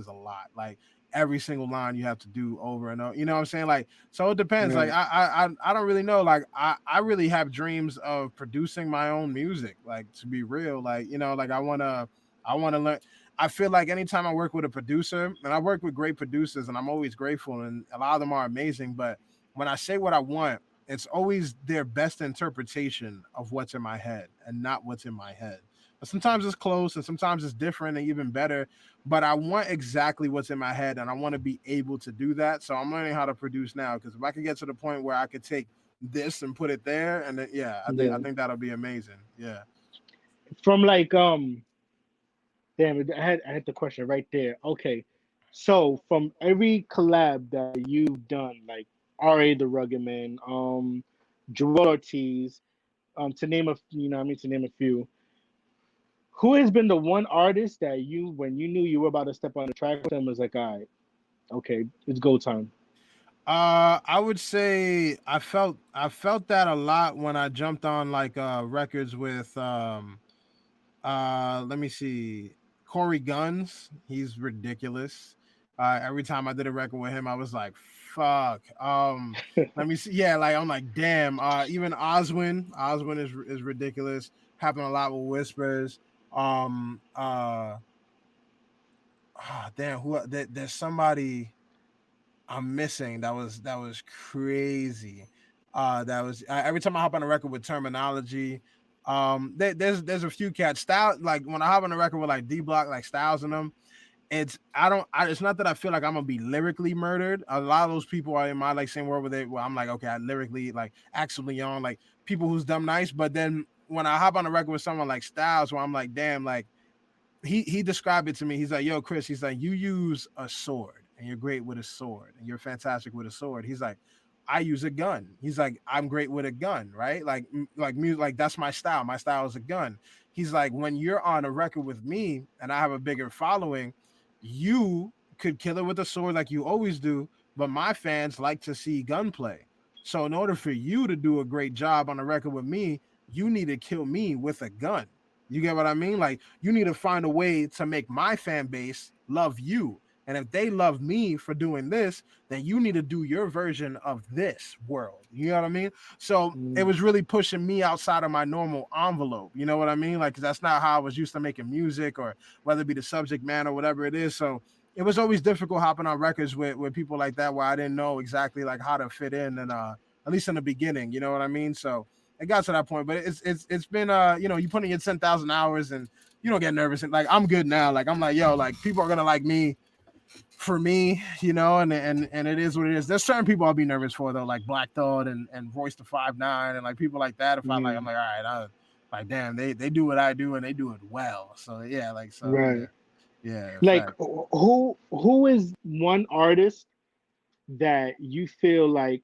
S1: a lot. Like every single line you have to do over and over. You know what I'm saying? Like so it depends. Like
S2: Right.
S1: I don't really know. Like I really have dreams of producing my own music. Like to be real, like like I wanna learn. I feel like anytime I work with a producer, and I work with great producers, and I'm always grateful, and a lot of them are amazing. But when I say what I want, it's always their best interpretation of what's in my head and not what's in my head. But sometimes it's close and sometimes it's different and even better. But I want exactly what's in my head and I want to be able to do that. So I'm learning how to produce now because if I could get to the point where I could take this and put it there, and then, yeah, I think I
S2: Yeah.
S1: think that'll be amazing. Yeah.
S2: From like damn it, I had the question right there. Okay. So from every collab that you've done, like R.A. the Rugged Man, Joel Ortiz, to name a to name a few, who has been the one artist that you, when you knew you were about to step on the track with them, was like, all right, okay, it's go time.
S1: I would say I felt that a lot when I jumped on like records with let me see. Corey Guns, he's ridiculous. Every time I did a record with him, I was like, fuck. Let me see. Yeah, like I'm like, damn. Even Oswin is ridiculous. Happened a lot with Whispers. Damn, there's somebody I'm missing that was crazy. That was every time I hop on a record with terminology. There's a few cats style like when I hop on a record with like D Block like Styles in them. It's not that I feel like I'm gonna be lyrically murdered. A lot of those people are in my like same world with it. Where I'm like, okay, I lyrically like Axel Leon, like people who's dumb nice. But then when I hop on a record with someone like Styles, where I'm like, damn, like he described it to me. He's like, "Yo, Chris," he's like, "You use a sword, and you're great with a sword, and you're fantastic with a sword." He's like, "I use a gun." He's like, "I'm great with a gun, right? Like music, like that's my style. My style is a gun." He's like, "When you're on a record with me, and I have a bigger following, you could kill it with a sword like you always do, but my fans like to see gunplay. So in order for you to do a great job on a record with me, you need to kill me with a gun." You get what I mean? Like you need to find a way to make my fan base love you. And if they love me for doing this, then you need to do your version of this world. You know what I mean? So it
S2: Mm,
S1: was really pushing me outside of my normal envelope. You know what I mean? Like, 'cause that's not how I was used to making music or whether it be the subject matter or whatever it is. So it was always difficult hopping on records with people like that where I didn't know exactly like how to fit in and at least in the beginning, you know what I mean? So it got to that point, but it's been you put in your 10,000 hours and you don't get nervous and like I'm good now. Like I'm like yo, like people are gonna like me for me, and it is what it is. There's certain people I'll be nervous for though, like Black Thought and Voice to 5 9 and like people like that. If I like, I'm
S2: mm,
S1: like all right, like damn, they do what I do and they do it well. So yeah,
S2: right.
S1: yeah,
S2: Like
S1: fact.
S2: who is one artist that you feel like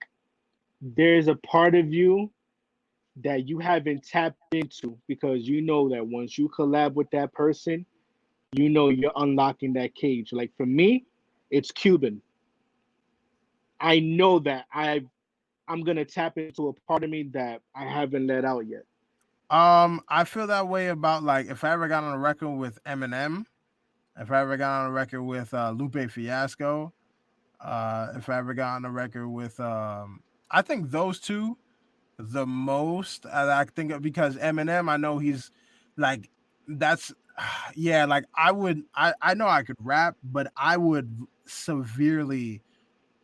S2: there's a part of you that you haven't tapped into because you know that once you collab with that person, you know you're unlocking that cage. Like for me, It's Cuban. I know that I'm gonna tap into a part of me that I haven't let out yet.
S1: I feel that way about like if I ever got on a record with Eminem, if I ever got on a record with Lupe Fiasco, if I ever got on a record with I think those two the most. I think because Eminem, I know he's like that's yeah, like I know I could rap, but I would severely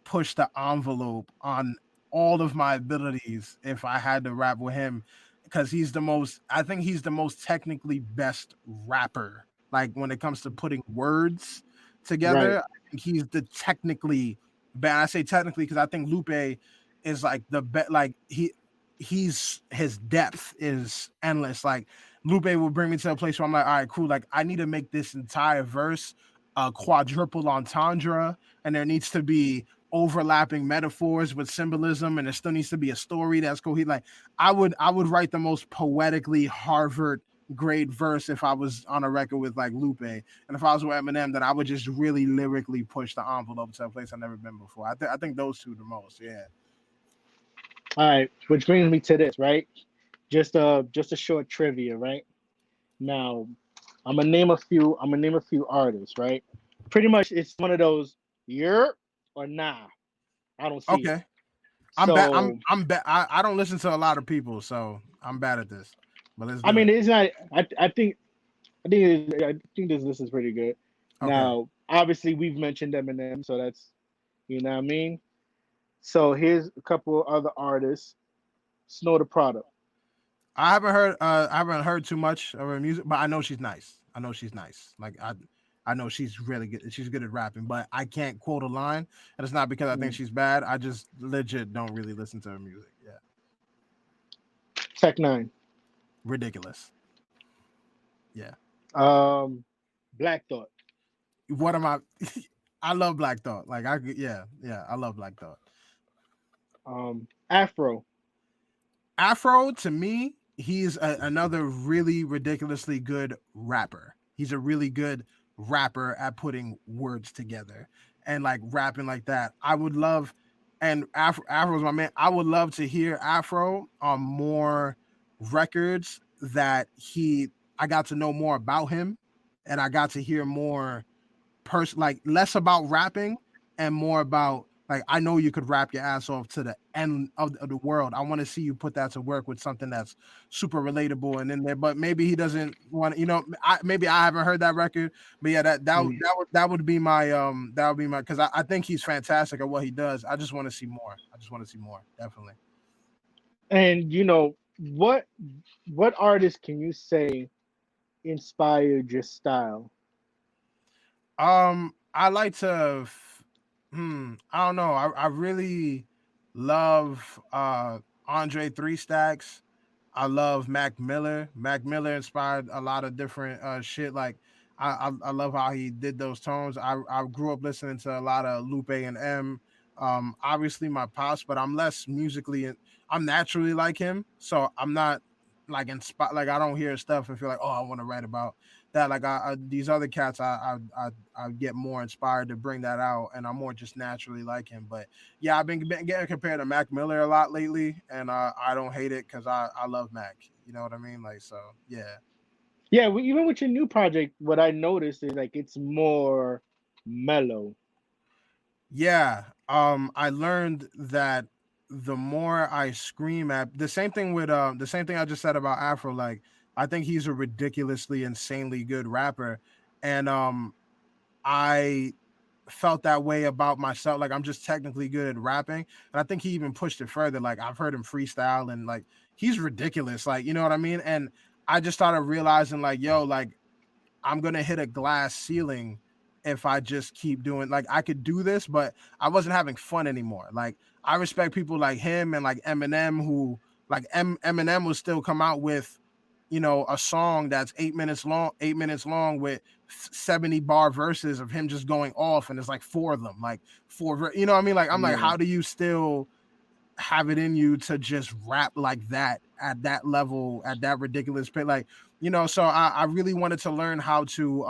S1: push the envelope on all of my abilities if I had to rap with him because he's the most I think he's the most technically best rapper. Like when it comes to putting words together,
S2: Right,
S1: I think he's the technically bad. I say technically because I think Lupe is like the best like he's his depth is endless. Like Lupe will bring me to a place where I'm like, all right, cool. Like I need to make this entire verse a quadruple entendre, and there needs to be overlapping metaphors with symbolism, and there still needs to be a story that's cohesive. Like I would write the most poetically Harvard grade verse if I was on a record with like Lupe, and if I was with Eminem, that I would just really lyrically push the envelope to a place I've never been before. I think those two the most. Yeah.
S2: all right, which brings me to this, right? Just a short trivia, right? Now, I'm gonna name a few artists, right? Pretty much it's one of those yeah or nah. I don't see it.
S1: Okay. I'm bad.
S2: So
S1: I'm bad. I don't listen to a lot of people, so I'm bad at this. But let's
S2: I
S1: do
S2: mean
S1: it.
S2: it's not I think this is pretty good.
S1: Okay.
S2: Now, obviously we've mentioned Eminem, so that's you know what I mean? So here's a couple of other artists. Snow the Product.
S1: I haven't heard too much of her music, but I know she's nice. I know she's nice. Like I know she's really good. She's good at rapping, but I can't quote a line, and it's not because I think
S2: Mm.
S1: she's bad. I just legit don't really listen to her music. Yeah.
S2: Tech Nine.
S1: Ridiculous. Yeah.
S2: Um Black Thought.
S1: What am I I love Black Thought. Yeah, I love Black Thought.
S2: Afro.
S1: Afro to me, he's another really ridiculously good rapper. He's a really good rapper at putting words together and like rapping like that. I would love, and Afro's my man. I would love to hear Afro on more records that I got to know more about him, and I got to hear more like less about rapping and more about like I know you could rap your ass off to the end of the world. I want to see you put that to work with something that's super relatable and in there. But maybe he doesn't want maybe I haven't heard that record. But yeah,
S2: Mm.
S1: that would be my because I think he's fantastic at what he does. I just want to see more. I just want to see more. Definitely.
S2: And what artist can you say inspired your style?
S1: I like to I don't know. I really love Andre Three Stacks. I love Mac Miller. Mac Miller inspired a lot of different shit. Like I love how he did those tones. I grew up listening to a lot of Lupe and M. Obviously my pops, but I'm less musically. I'm naturally like him, so I'm not like inspired. Like I don't hear stuff and feel like, oh, I want to write about that. Like these other cats, I get more inspired to bring that out, and I'm more just naturally like him. But yeah, been getting compared to Mac Miller a lot lately, and I don't hate it because I love Mac. You know what I mean? Like so, yeah,
S2: Yeah, even with your new project, what I noticed is like it's more mellow.
S1: yeah. I learned that the more I scream at the same thing I just said about Afro. Like I think he's a ridiculously, insanely good rapper, and I felt that way about myself. Like I'm just technically good at rapping. And I think he even pushed it further. Like I've heard him freestyle and like he's ridiculous. Like, you know what I mean? And I just started realizing like, yo, like I'm gonna hit a glass ceiling if I just keep doing like I could do this, but I wasn't having fun anymore. Like I respect people like him and like Eminem who like Eminem will still come out with a song that's 8 minutes long with 70 bar verses of him just going off and it's like four of them, like you know what I mean? Like I'm like,
S2: Yeah.
S1: how do you still have it in you to just rap like that at that level, at that ridiculous pace? Like, so I really wanted to learn how to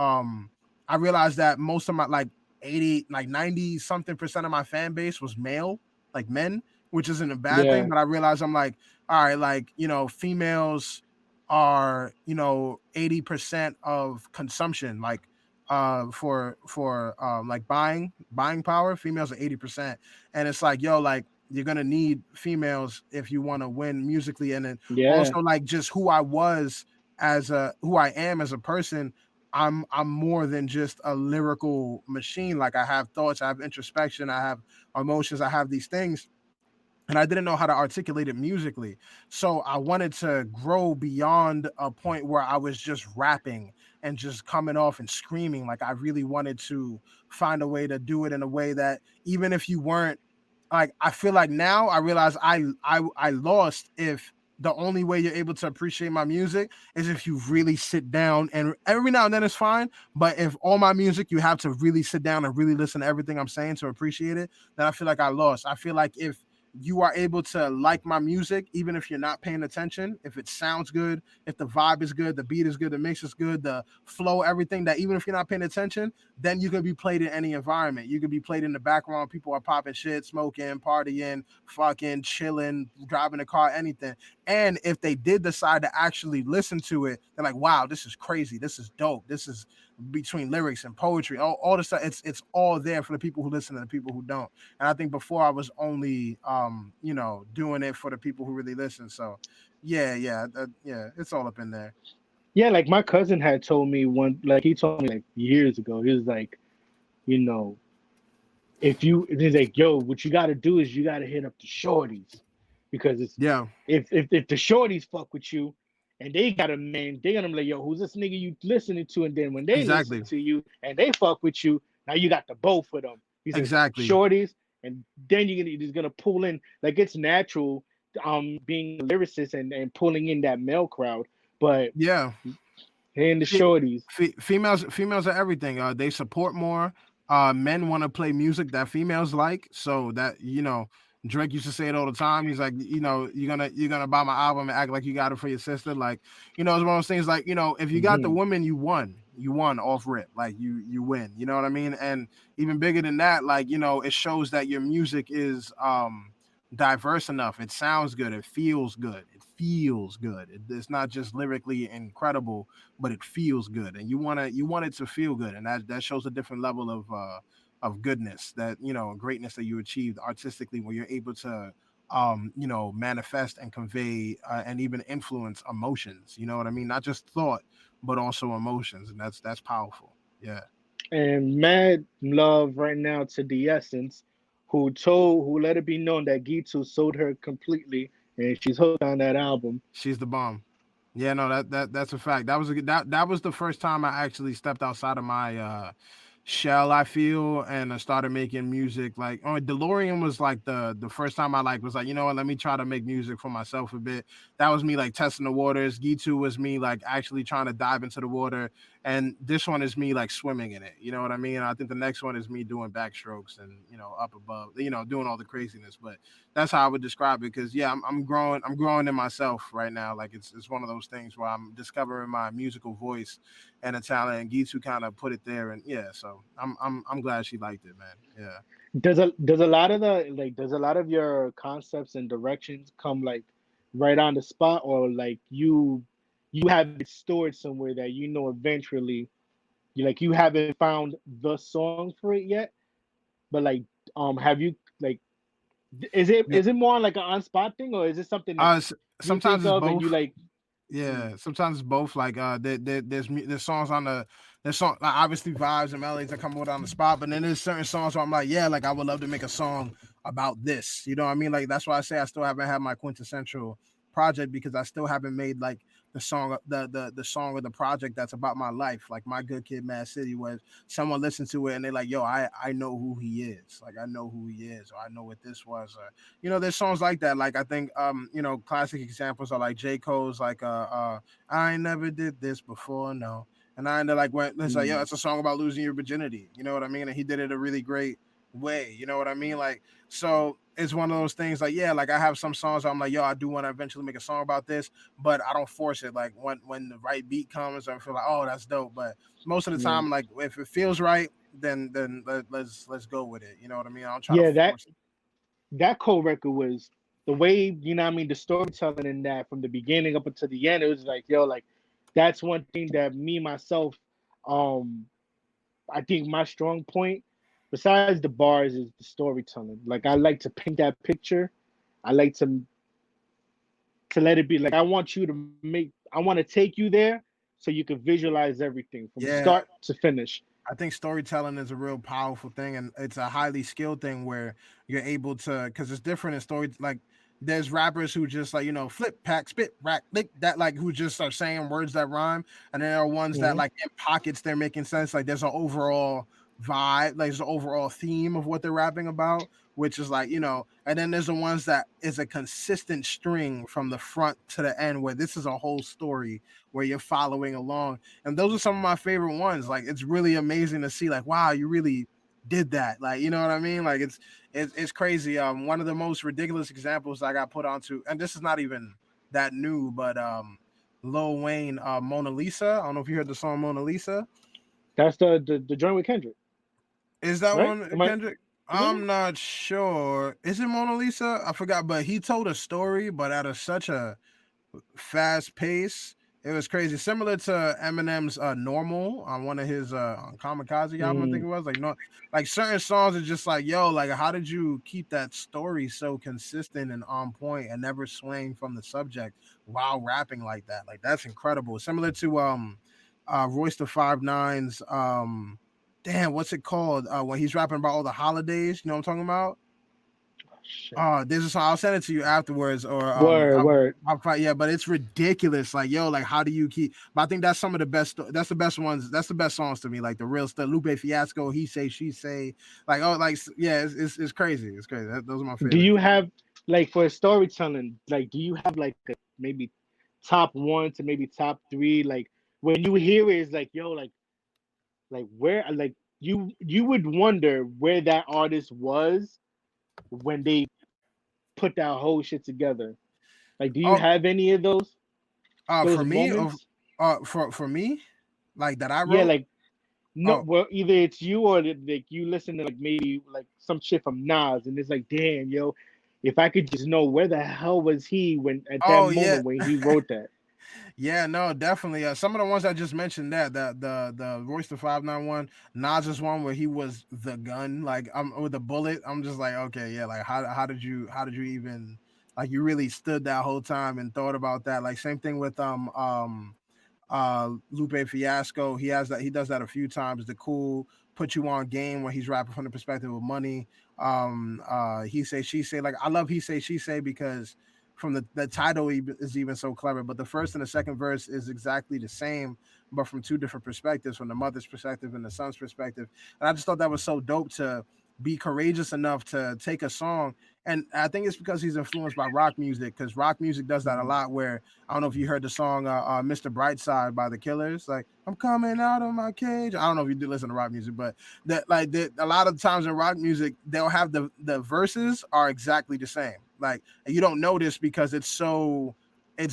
S1: I realized that most of my like 80, like 90 something percent of my fan base was male, like men, which isn't a bad thing.
S2: Yeah,
S1: But I realized I'm like, all right, like, females are, 80% of consumption, like for like buying power. Females are 80%. And it's like, yo, like you're gonna need females if you want to win musically. And then
S2: yeah,
S1: also like just who I am as a person. I'm more than just a lyrical machine. Like I have thoughts, I have introspection, I have emotions, I have these things, and I didn't know how to articulate it musically. So I wanted to grow beyond a point where I was just rapping and just coming off and screaming. Like I really wanted to find a way to do it in a way that even if you weren't, like, I feel like now I realize I lost if the only way you're able to appreciate my music is if you really sit down, and every now and then it's fine, but if all my music you have to really sit down and really listen to everything I'm saying to appreciate it, then I feel like I lost. I feel like if you are able to like my music, even if you're not paying attention, if it sounds good, if the vibe is good, the beat is good, the mix is good, the flow, everything, that even if you're not paying attention, then you can be played in any environment. You can be played in the background. People are popping shit, smoking, partying, fucking, chilling, driving a car, anything. And if they did decide to actually listen to it, they're like, wow, this is crazy. This is dope. This is between lyrics and poetry, all the stuff. It's all there for the people who listen and the people who don't. And I think before I was only doing it for the people who really listen. So yeah, it's all up in there.
S2: yeah. Like my cousin had told me one, like he told me like years ago. He was like, you know, if you, he's like, yo, what you got to do is you got to hit up the shorties because it's
S1: Yeah,
S2: if the shorties fuck with you and they got a man, they gonna be like, yo, who's this nigga you listening to? And then when they listen
S1: exactly,
S2: to you and they fuck with you, now you got the both of them. He says
S1: exactly.
S2: shorties, and then you're just gonna pull in like it's natural, being a lyricist and pulling in that male crowd, but
S1: Yeah.
S2: and the shorties.
S1: Females are everything. They support more. Men want to play music that females like. So that, Drake used to say it all the time. He's like, you're gonna buy my album and act like you got it for your sister. Like, it's one of those things. Like, if you got the
S2: Hmm.
S1: woman, you won. You won off rip. Like you win. You know what I mean? And even bigger than that, like, it shows that your music is diverse enough. It sounds good. It feels good. It feels good. It's not just lyrically incredible, but it feels good, and you want it to feel good, and that shows a different level of goodness, that greatness that you achieved artistically, where you're able to manifest and convey and even influence emotions. You know what I mean? Not just thought, but also emotions, and that's powerful. Yeah,
S2: And mad love right now to the Essence, who let it be known that Gitu sold her completely, and she's hooked on that album.
S1: she's the bomb. Yeah, no, that's a fact. That was the first time I actually stepped outside of my shell, I feel, and I started making music. Like, oh, DeLorean was like the first time I like was like, you know what, let me try to make music for myself a bit. That was me like testing the waters. Gitu was me like actually trying to dive into the water, and this one is me like swimming in it. You know what I mean? I think the next one is me doing backstrokes and up above, doing all the craziness. But that's how I would describe it. Because yeah, I'm growing. I'm growing in myself right now. Like it's one of those things where I'm discovering my musical voice and a talent. And Gitu kind of put it there. And yeah, so I'm glad she liked it, man. Yeah.
S2: Does a lot of the like does a lot of your concepts and directions come like right on the spot, or like you have it stored somewhere that you know eventually you haven't found the song for it yet, but like have you like
S1: Yeah.
S2: is it more like an on spot thing, or is it something that you
S1: Sometimes
S2: think
S1: it's
S2: of and you
S1: both.
S2: like? Mm,
S1: Yeah, sometimes it's both. Like there's songs on there's song, like, obviously vibes and melodies that come out on the spot, but then there's certain songs where I'm like, yeah, like I would love to make a song about this. You know what I mean? Like that's why I say I still haven't had my quintessential project, because I still haven't made like the song of the project that's about my life. Like my Good Kid, Mad City, where someone listens to it and they're like, yo, I know who he is. Like I know who he is, or I know what this was, or there's songs like that. Like I think classic examples are like J. Cole's like I ain't never did this before, no. And I ended like went it's like, yo,
S2: mm,
S1: it's a song about losing your virginity. You know what I mean? And he did it a really great way. You know what I mean? Like, so it's one of those things like, yeah, like I have some songs where I'm like, yo, I do want to eventually make a song about this, but I don't force it. Like when the right beat comes, I feel like, oh, that's dope. But most of the
S2: yeah.
S1: time, like if it feels right, then let's go with it. You know what I mean? I don't try to
S2: Yeah, that
S1: force.
S2: that cold record was the way, the storytelling in that from the beginning up until the end. It was like, yo, like that's one thing that me myself, um, I think my strong point, besides the bars, is the storytelling. Like I like to paint that picture. I like to let it be. Like I want to take you there so you can visualize everything from
S1: Yeah,
S2: start to finish.
S1: I think storytelling is a real powerful thing, and it's a highly skilled thing where you're able to, because it's different in story. Like, there's rappers who just like flip, pack, spit, rack, lick that, like who just are saying words that rhyme, and then there are ones that
S2: Hmm.
S1: like in pockets they're making sense. Like there's an overall vibe, like there's an overall theme of what they're rapping about, which is like and then there's the ones that is a consistent string from the front to the end, where this is a whole story where you're following along, and those are some of my favorite ones. Like it's really amazing to see, like, wow, you really did that. Like, you know what I mean? Like it's crazy. One of the most ridiculous examples I got put onto, and this is not even that new, but Lil Wayne, Mona Lisa. I don't know if you heard the song Mona Lisa.
S2: That's the joint with Kendrick,
S1: Is that
S2: right?
S1: one
S2: Am I?
S1: Kendrick?
S2: Is it?
S1: I'm not sure. Is it Mona Lisa? I forgot, but he told a story, but at a such a fast pace. It was crazy, similar to Eminem's "Normal" on one of his Kamikaze album. I think
S2: Mm.
S1: it was like no, like certain songs are just like, yo, like how did you keep that story so consistent and on point and never swaying from the subject while rapping like that? Like that's incredible. Similar to Royce the 5'9's damn, what's it called? When he's rapping about all the holidays, you know what I'm talking about?
S2: Oh, shit.
S1: This is I'll send it to you afterwards, or
S2: Word, word.
S1: I'll find, yeah, but it's ridiculous. Like, yo, like how do you keep? But I think that's some of the best. That's the best ones. That's the best songs to me. Like the real stuff. Lupe Fiasco, he say, she say. Like oh, like yeah, it's crazy. It's crazy. Those are my
S2: Do
S1: favorite
S2: you
S1: things.
S2: have like for storytelling? Like, do you have like a maybe top one to maybe top three? Like when you hear it, it's like yo, like where like you would wonder where that artist was when they put that whole shit together. Like, do you
S1: Oh,
S2: have any of those
S1: for me,
S2: moments?
S1: for me, like that I
S2: Yeah,
S1: wrote.
S2: like no,
S1: Oh,
S2: well, either it's you or like you listen to like maybe like some shit from Nas, and it's like, damn, yo, if I could just know where the hell was he when at that
S1: oh yeah.
S2: moment when he wrote that.
S1: Yeah, no, definitely. Some of the ones I just mentioned, that the Royce the 591, Nas's one where he was the gun, like I'm with the bullet. I'm just like, okay, yeah, like how did you even, like, you really stood that whole time and thought about that? Like same thing with Lupe Fiasco. He does that a few times. The cool put you on game when he's rapping from the perspective of money. He say she say, like I love he say she say because from the title is even so clever, but the first and the second verse is exactly the same, but from two different perspectives, from the mother's perspective and the son's perspective. And I just thought that was so dope to be courageous enough to take a song. And I think it's because he's influenced by rock music, because rock music does that a
S2: Mhm.
S1: lot. Where I don't know if you heard the song "Mr. Brightside" by the Killers. Like I'm coming out of my cage. I don't know if you do listen to rock music, but a lot of times in rock music they'll have the verses are exactly the same. Like you don't notice because it's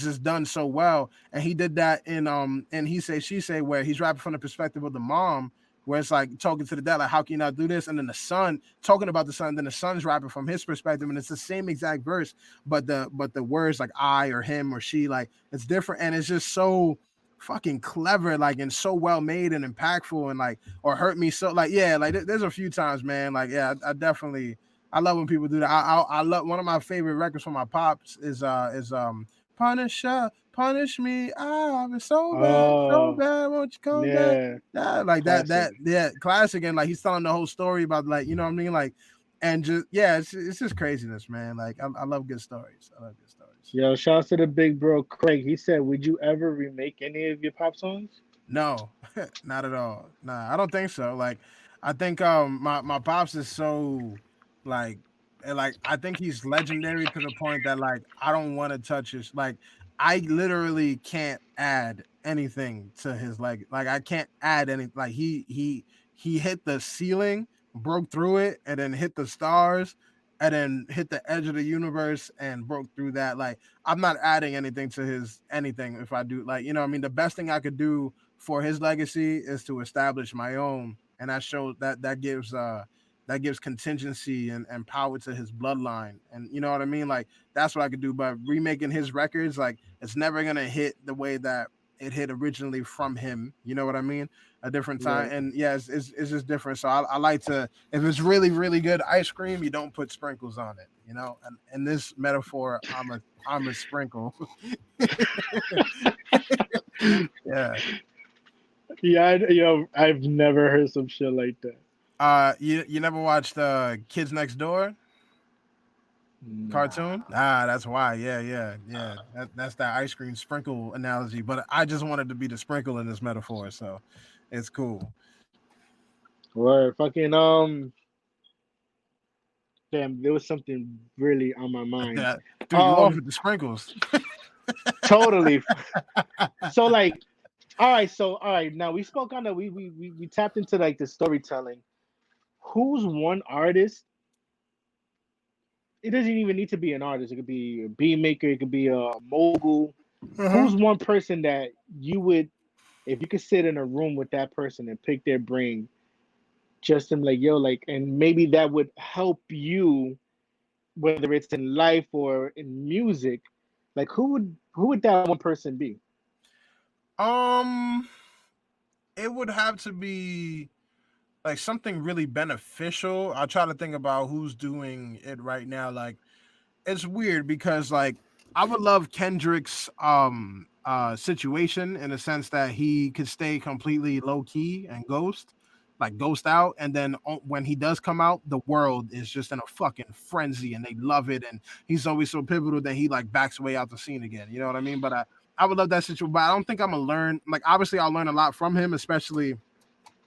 S1: just done so well. And he did that in He Say She Say, where he's rapping from the perspective of the mom, where it's like talking to the dad, like, how can you not do this? And then the son talking about the son, then the son's rapping from his perspective, and it's the same exact verse, but the words like I or him or she, like it's different, and it's just so fucking clever, like, and so well made and impactful, and like, or hurt me so, like, yeah, like there's a few times, man, like, yeah, I definitely, I love when people do that. I love, one of my favorite records from my pops is Punisher, punish me. I've been so
S2: Oh,
S1: bad. Won't you come back?
S2: yeah,
S1: Yeah, like
S2: classic.
S1: yeah, classic. And like he's telling the whole story about, like, you know what I mean? Like, and just, yeah, it's just craziness, man. Like I love good stories. I love good stories.
S2: Yo, shouts to the big bro Craig. He said, "Would you ever remake any of your pop songs?"
S1: No, not at all. Nah, I don't think so. Like, I think my pops is so, like, like I think he's legendary to the point that, like, I don't want to touch his, like, I literally can't add anything to his, like I can't add any, like he hit the ceiling, broke through it, and then hit the stars, and then hit the edge of the universe and broke through that. Like, I'm not adding anything to his anything if I do, like, you know what I mean? The best thing I could do for his legacy is to establish my own and that shows that gives contingency and power to his bloodline. And you know what I mean? Like that's what I could do. But remaking his records, like it's never gonna hit the way that it hit originally from him. You know what I mean? A different time,
S2: Right.
S1: and yeah, it's just different. So I like to, if it's really really good ice cream, you don't put sprinkles on it. You know, and in this metaphor, I'm a sprinkle. Yeah.
S2: Yeah, I've never heard some shit like that.
S1: You never watched Kids Next Door cartoon?
S2: Nah.
S1: Ah, that's why. Yeah, yeah, yeah. That's that ice cream sprinkle analogy. But I just wanted to be the sprinkle in this metaphor, so it's cool.
S2: Word. Fucking damn, there was something really on my mind.
S1: Yeah, threw you off
S2: Um,
S1: with the sprinkles.
S2: totally. So like, all right, now we spoke on the we tapped into like the storytelling. Who's one artist? It doesn't even need to be an artist. It could be a beat maker. It could be a mogul.
S1: Uh-huh.
S2: Who's one person that you would, if you could sit in a room with that person and pick their brain, just in like yo, like, and maybe that would help you, whether it's in life or in music. Like, who would that one person be?
S1: Um, it would have to be like something really beneficial. I try to think about who's doing it right now. Like it's weird because like I would love Kendrick's situation in the sense that he could stay completely low key and ghost out, and then when he does come out, the world is just in a fucking frenzy and they love it, and he's always so pivotal that he like backs away out the scene again. You know what I mean? But I would love that situation, but I don't think I'm gonna learn. Like obviously, I'll learn a lot from him, especially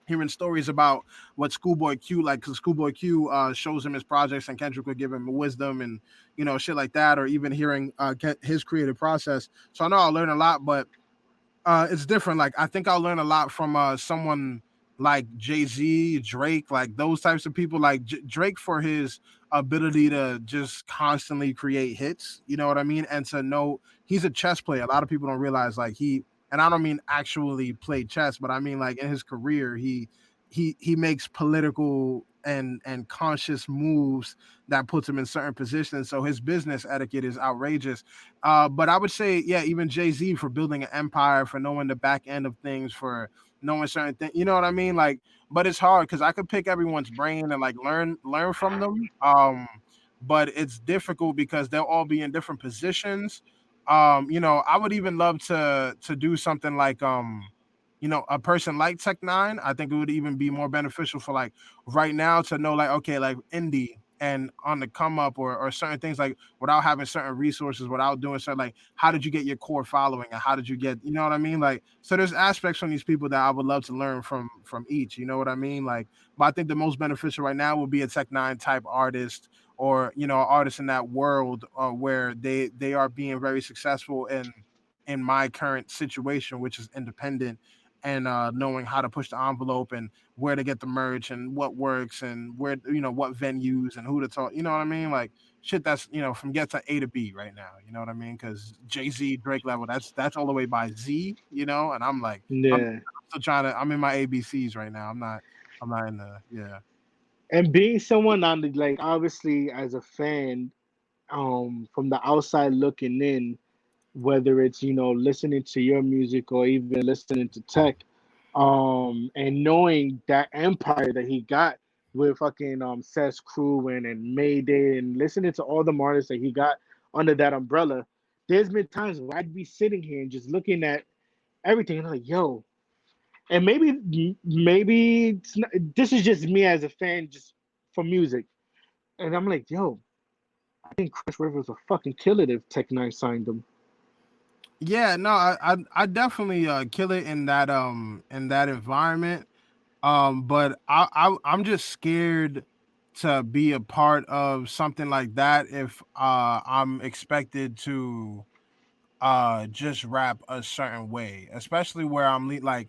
S1: hearing stories about what Schoolboy Q like, because Schoolboy Q shows him his projects and Kendrick would give him wisdom and shit like that, or even hearing his creative process. So I know I'll learn a lot, but it's different. Like I think I'll learn a lot from someone like Jay-Z, Drake, like those types of people. Like Drake for his ability to just constantly create hits. You know what I mean? And to know he's a chess player. A lot of people don't realize like and I don't mean actually play chess, but I mean like in his career he makes political and conscious moves that puts him in certain positions. So his business etiquette is outrageous. But I would say, yeah, even Jay Z for building an empire, for knowing the back end of things, for knowing certain things. You know what I mean? Like, but it's hard because I could pick everyone's brain and like learn from them. But it's difficult because they'll all be in different positions. I would even love to do something like a person like Tech Nine. I think it would even be more beneficial for like right now to know like okay, like indie and on the come up or certain things like without having certain resources, without doing certain like how did you get your core following and how did you get what I mean? Like so there's aspects from these people that I would love to learn from each, you know what I mean? Like but I think the most beneficial right now would be a Tech Nine type artist or artists in that world where they are being very successful in my current situation, which is independent and knowing how to push the envelope and where to get the merch and what works and where what venues and who to talk. You know what I mean? Like shit that's from get to A to B right now. You know what I mean? Because Jay Z Drake level that's all the way by Z. And I'm like I'm
S2: Yeah.
S1: still trying to. I'm in my ABCs right now. I'm not in the yeah.
S2: And being someone on the, like, obviously as a fan, from the outside looking in, whether it's listening to your music or even listening to Tech, and knowing that empire that he got with fucking Seth's crew and Mayday, and listening to all the artists that he got under that umbrella. There's been times where I'd be sitting here and just looking at everything and I'm like, yo, and maybe this is just me as a fan, just for music, and I'm like, yo, I think Chris Rivers would fucking kill it if Tech Nine signed him.
S1: Yeah, no, I definitely kill it in that environment. But I'm just scared to be a part of something like that if I'm expected to just rap a certain way, especially where like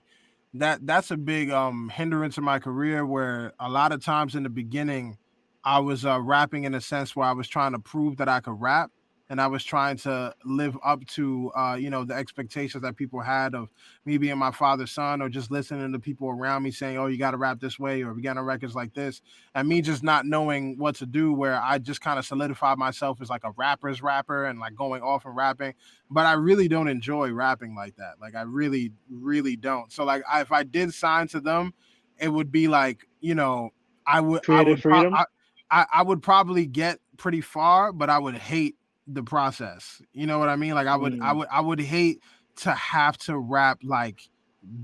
S1: that's a big hindrance in my career where a lot of times in the beginning I was rapping in a sense where I was trying to prove that I could rap. and I was trying to live up to the expectations that people had of me being my father's son, or just listening to people around me saying, "Oh, you got to rap this way," or "We got on records like this," and me just not knowing what to do. Where I just kind of solidified myself as like a rapper's rapper and like going off and rapping, but I really don't enjoy rapping like that. Like I really, really don't. So like if I did sign to them, it would be like I would I
S2: Creative
S1: would pro-
S2: freedom.
S1: I would probably get pretty far, but I would hate the process. You know what I mean? Like
S2: Mm,
S1: I would hate to have to rap like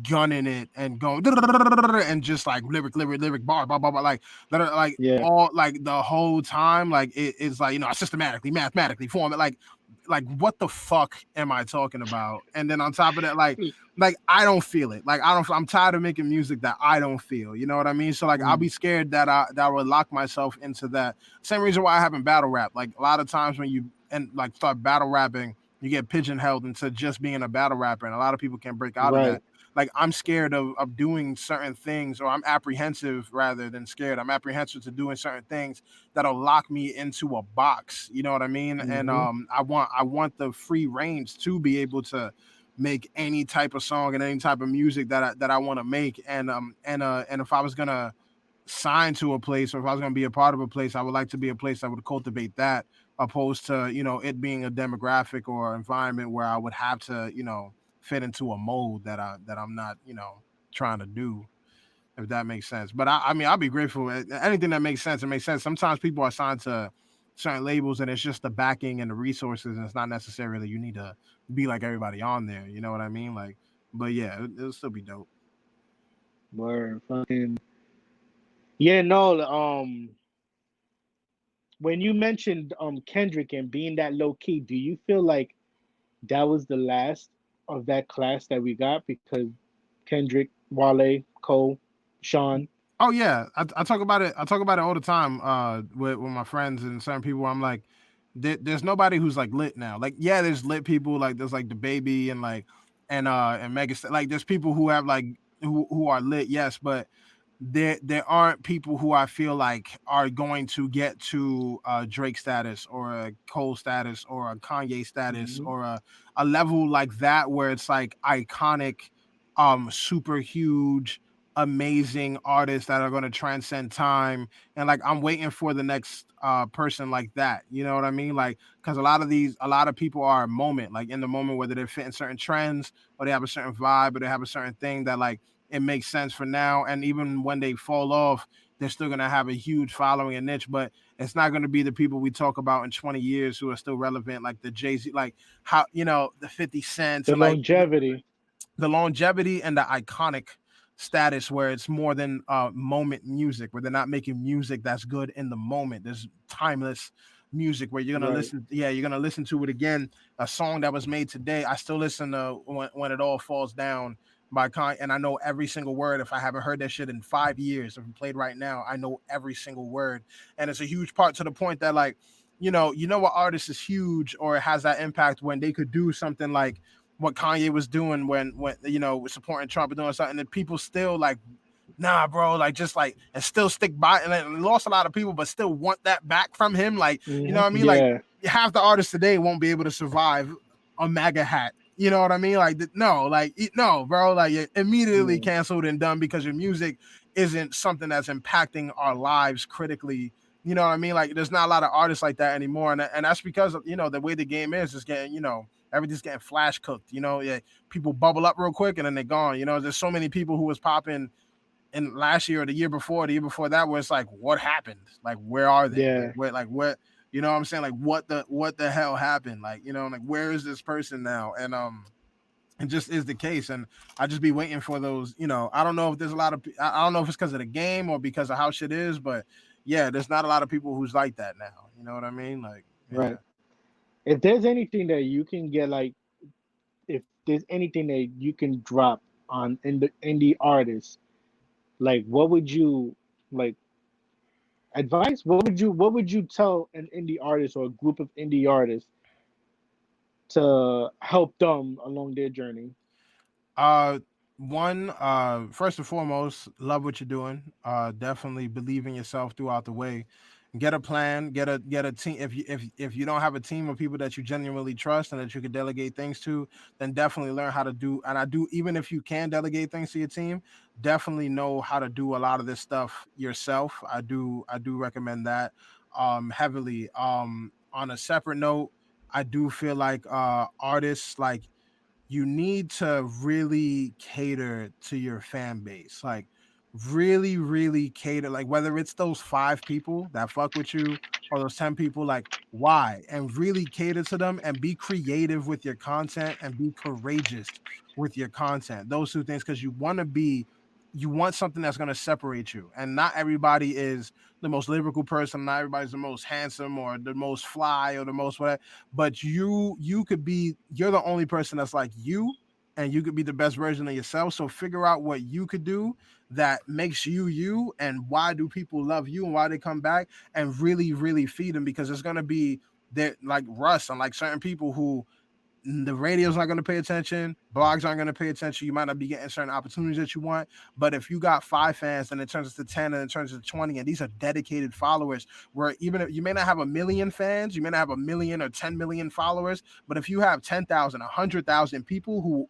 S1: gunning it and going and just like lyric bar like that are like
S2: yeah.
S1: all like the whole time like it's like systematically mathematically form it like what the fuck am I talking about? And then on top of that like I don't feel it. Like I'm tired of making music that I don't feel. You know what I mean? So like I'll
S2: Mm,
S1: be scared that I would lock myself into that. Same reason why I haven't battle rap. Like a lot of times when you and like start battle rapping, you get pigeonholed into just being a battle rapper, and a lot of people can break out of that.
S2: right.
S1: Like I'm scared of doing certain things, or I'm apprehensive rather than scared. I'm apprehensive to doing certain things that'll lock me into a box. You know what I mean? And
S2: Hmm.
S1: I want the free range to be able to make any type of song and any type of music that I want to make. And if I was gonna sign to a place, or if I was gonna be a part of a place, I would like to be a place that would cultivate that, opposed to it being a demographic or environment where I would have to fit into a mold that I'm not trying to do, if that makes sense. But I mean, I'll be grateful. Anything that makes sense, it makes sense. Sometimes people are signed to certain labels, and it's just the backing and the resources, and it's not necessarily you need to be like everybody on there. You know what I mean? Like, but yeah, it'll still be dope.
S2: Word. Fucking. Yeah. No. When you mentioned Kendrick and being that low key, do you feel like that was the last of that class that we got because Kendrick, Wale, Cole, Sean?
S1: Oh yeah, I talk about it. I talk about it all the time with my friends and certain people. Where I'm like, there's nobody who's like lit now. Like yeah, there's lit people. Like there's like the baby and Mega. Like there's people who have like who are lit. Yes, but there aren't people who I feel like are going to get to Drake status or a Cole status or a Kanye status
S2: Hmm.
S1: or a level like that where it's like iconic, super huge, amazing artists that are going to transcend time. And like I'm waiting for the next person like that. You know what I mean? Like because a lot of people are a moment, like in the moment, whether they're fitting certain trends or they have a certain vibe or they have a certain thing that like it makes sense for now. And even when they fall off, they're still going to have a huge following and niche, but it's not going to be the people we talk about in 20 years who are still relevant, like the Jay-Z, like how, the 50 cents
S2: The
S1: and like
S2: longevity.
S1: the longevity and the iconic status where it's more than moment music, where they're not making music that's good in the moment. There's timeless music where
S2: Right.
S1: you're gonna listen to it again. A song that was made today, I still listen to when it all falls down by and I know every single word. If I haven't heard that shit in 5 years, if it played right now, I know every single word. And it's a huge part to the point that like, what artist is huge or has that impact when they could do something like what Kanye was doing when supporting Trump and doing something, and people still like, nah, bro, like just like and still stick by and it lost a lot of people, but still want that back from him. Like, you know
S2: Hmm.
S1: what I mean? Like
S2: Yeah.
S1: half the artists today won't be able to survive a MAGA hat. You know what I mean? Like no, like no, bro, like it immediately
S2: Yeah.
S1: canceled and done because your music isn't something that's impacting our lives critically. You know what I mean? Like there's not a lot of artists like that anymore, and that's because of the way the game is getting everything's getting flash cooked. Yeah, people bubble up real quick and then they're gone. There's so many people who was popping in last year or the year before that, where it's like, what happened? Like, where are they? Like,
S2: Yeah.
S1: where, like, what? You know what I'm saying? Like, what the hell happened? Like, like, where is this person now? And it just is the case, and I just be waiting for those. I don't know if there's a lot of, I don't know if it's because of the game or because of how shit is, but yeah, there's not a lot of people who's like that now. You know what I mean? Like, yeah.
S2: Right. If there's anything that you can get, like, if there's anything that you can drop on in the indie artists, like, what would you like advice? What would you tell an indie artist or a group of indie artists to help them along their journey?
S1: Uh, One, first and foremost, love what you're doing. Definitely believe in yourself throughout the way, Get a plan, get a team. If you don't have a team of people that you genuinely trust and that you can delegate things to, then definitely learn how to do. And I do, even if you can delegate things to your team, definitely know how to do a lot of this stuff yourself. I do recommend that heavily. On a separate note, I do feel like artists, like, you need to really cater to your fan base. Like, really, really cater. Like, whether it's those 5 people that fuck with you or those 10 people, like, why? And really cater to them and be creative with your content and be courageous with your content. Those two things, because you want something that's going to separate you. And not everybody is the most lyrical person, not everybody's the most handsome or the most fly or the most whatever, but you could be, you're the only person that's like you, and you could be the best version of yourself. So figure out what you could do that makes you you, and why do people love you and why they come back, and really, really feed them, because it's going to be there, like Russ and like certain people who the radio's not going to pay attention, blogs aren't going to pay attention, you might not be getting certain opportunities that you want. But if you got 5 fans and it turns to 10 and it turns to 20, and these are dedicated followers, where even if you may not have a million fans, you may not have a million or 10 million followers, but if you have 10,000, 100,000 people who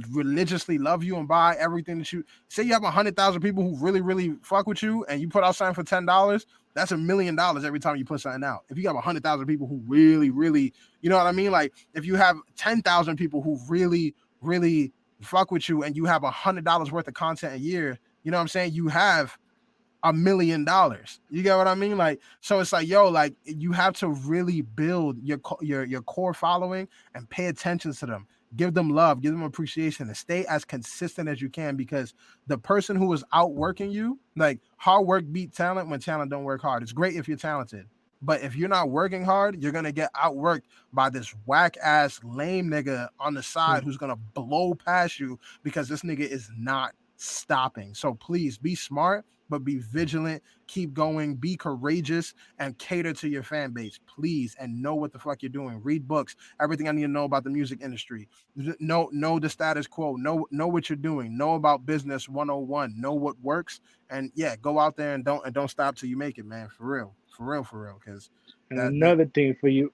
S1: religiously love you and buy everything that you say, you have 100,000 people who really, really fuck with you, and you put out something for $10, that's $1 million every time you put something out. If you have 100,000 people who really, really, you know what I mean? Like, if you have 10,000 people who really, really fuck with you, and you have $100 worth of content a year, you know what I'm saying? You have $1 million. You get what I mean? Like, so it's like, yo, like, you have to really build your core following and pay attention to them. Give them love, give them appreciation, and stay as consistent as you can, because the person who is outworking you, like, hard work beat talent when talent don't work hard. It's great if you're talented, but if you're not working hard, you're gonna get outworked by this whack ass lame nigga on the side who's gonna blow past you, because this nigga is not stopping. So please be smart, but be vigilant, keep going, be courageous, and cater to your fan base, please, and know what the fuck you're doing. Read books, everything I need to know about the music industry. Know the status quo, know what you're doing, know about business 101, know what works, and yeah, go out there and don't stop till you make it, man. For real, for real, for real. Because
S2: And
S1: that
S2: another thing for you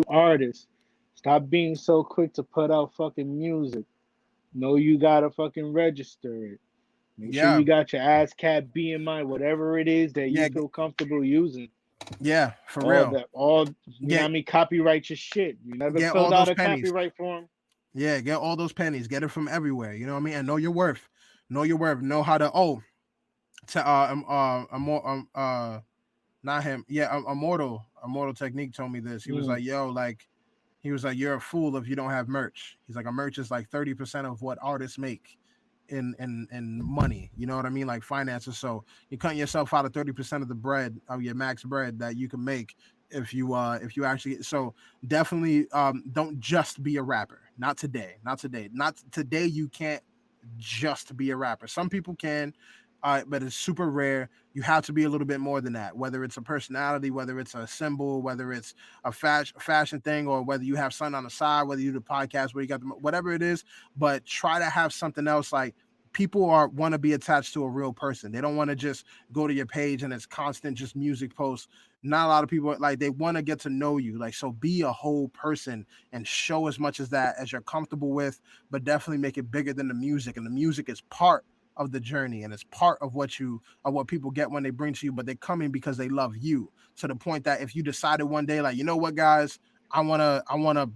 S2: artists, stop being so quick to put out fucking music. Know you gotta fucking register it. Make sure
S1: yeah,
S2: you got your ASCAP, BMI, whatever it is that you
S1: yeah,
S2: feel comfortable using.
S1: yeah, for
S2: All
S1: real.
S2: that, all you know what I
S1: Get
S2: mean. Copyright your shit. You never
S1: get all
S2: filled out
S1: those
S2: a
S1: pennies.
S2: copyright form.
S1: Yeah, get all those pennies. Get it from everywhere. You know what I mean? And know your worth. Know your worth. Know how to. Oh, to more not him. Yeah, Immortal Technique told me this. He was
S2: Mm,
S1: like, yo, like, he was like, you're a fool if you don't have merch. He's like, a merch is like 30% of what artists make in money. You know what I mean? Like finances. So you're cutting yourself out of 30% of the bread of your max bread that you can make if you actually. So definitely don't just be a rapper. Not today. Not today. Not today. You can't just be a rapper. Some people can, but it's super rare. You have to be a little bit more than that. Whether it's a personality, whether it's a symbol, whether it's a fashion thing, or whether you have something on the side, whether you do the podcast, where you got the, whatever it is. But try to have something else. Like, people are want to be attached to a real person. They don't want to just go to your page and it's constant just music posts. Not a lot of people, like, they want to get to know you. Like, so be a whole person and show as much as that as you're comfortable with, but definitely make it bigger than the music. And the music is part of the journey, and it's part of what people get when they bring to you, but they're coming because they love you, to the point that if you decided one day, like, you know what, guys, I want to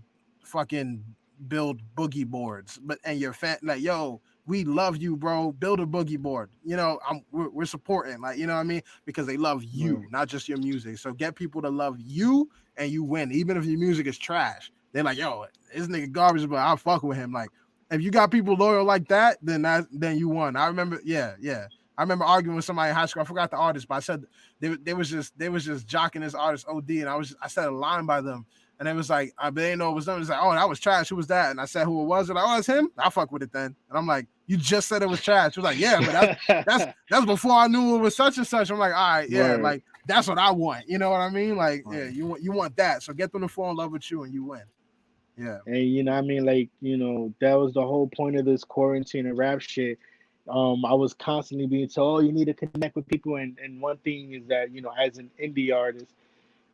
S1: fucking build boogie boards, but and your fan, like, yo, we love you, bro, build a boogie board, you know, we're supporting, like, you know what I mean, because they love you,
S2: right.
S1: not just your music. So get people to love you, and you win. Even if your music is trash, they're like, yo, this nigga garbage, but I'll fuck with him. Like, if you got people loyal like that, then you won. I remember, yeah. I remember arguing with somebody in high school. I forgot the artist, but I said they was just jocking this artist OD, and I said a line by them, and it was like, I didn't know it was them. It was like, oh, that was trash. Who was that? And I said who it was. And like, oh, it's him. I fuck with it then. And I'm like, you just said it was trash. It was like, yeah, but that's before I knew it was such and such. I'm like, all right, yeah,
S2: Word.
S1: like, that's what I want. You know what I mean? Like, yeah,
S2: Right.
S1: you want that. So get them to fall in love with you, and you win. Yeah.
S2: And you know what I mean, like, that was the whole point of this quarantine and rap shit. I was constantly being told, oh, you need to connect with people. And one thing is that, as an indie artist,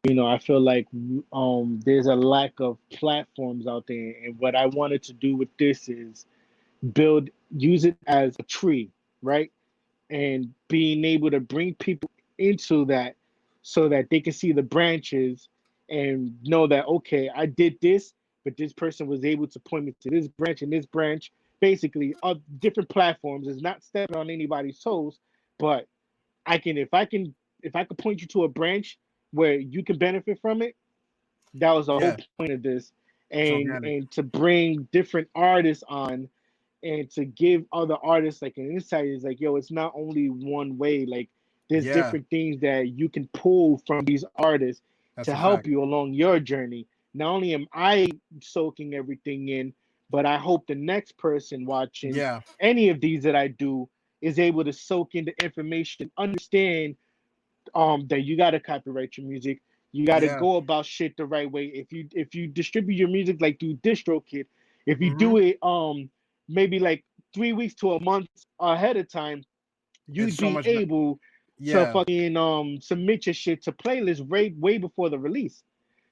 S2: I feel like there's a lack of platforms out there. And what I wanted to do with this is use it as a tree, right? And being able to bring people into that so that they can see the branches and know that, okay, I did this, but this person was able to point me to this branch and this branch, basically of different platforms. Is not stepping on anybody's toes, but if I could point you to a branch where you can benefit from it. That was the whole
S1: Yeah,
S2: point of this.
S1: it's
S2: and
S1: organic.
S2: and to bring different artists on and to give other artists like an insight is like, yo, it's not only one way. Like, there's
S1: Yeah,
S2: different things that you can pull from these artists
S1: that's
S2: to
S1: a
S2: help
S1: fact.
S2: you along your journey. Not only am I soaking everything in, but I hope the next person watching
S1: Yeah,
S2: any of these that I do is able to soak in the information, understand that you got to copyright your music. You got to
S1: yeah.
S2: go about shit the right way. If you distribute your music like through DistroKid, if you
S1: Mm-hmm.
S2: do it maybe like 3 weeks to a month ahead of time,
S1: It's
S2: you'd
S1: so
S2: be
S1: much.
S2: able to
S1: Yeah,
S2: fucking submit your shit to playlists way before the release.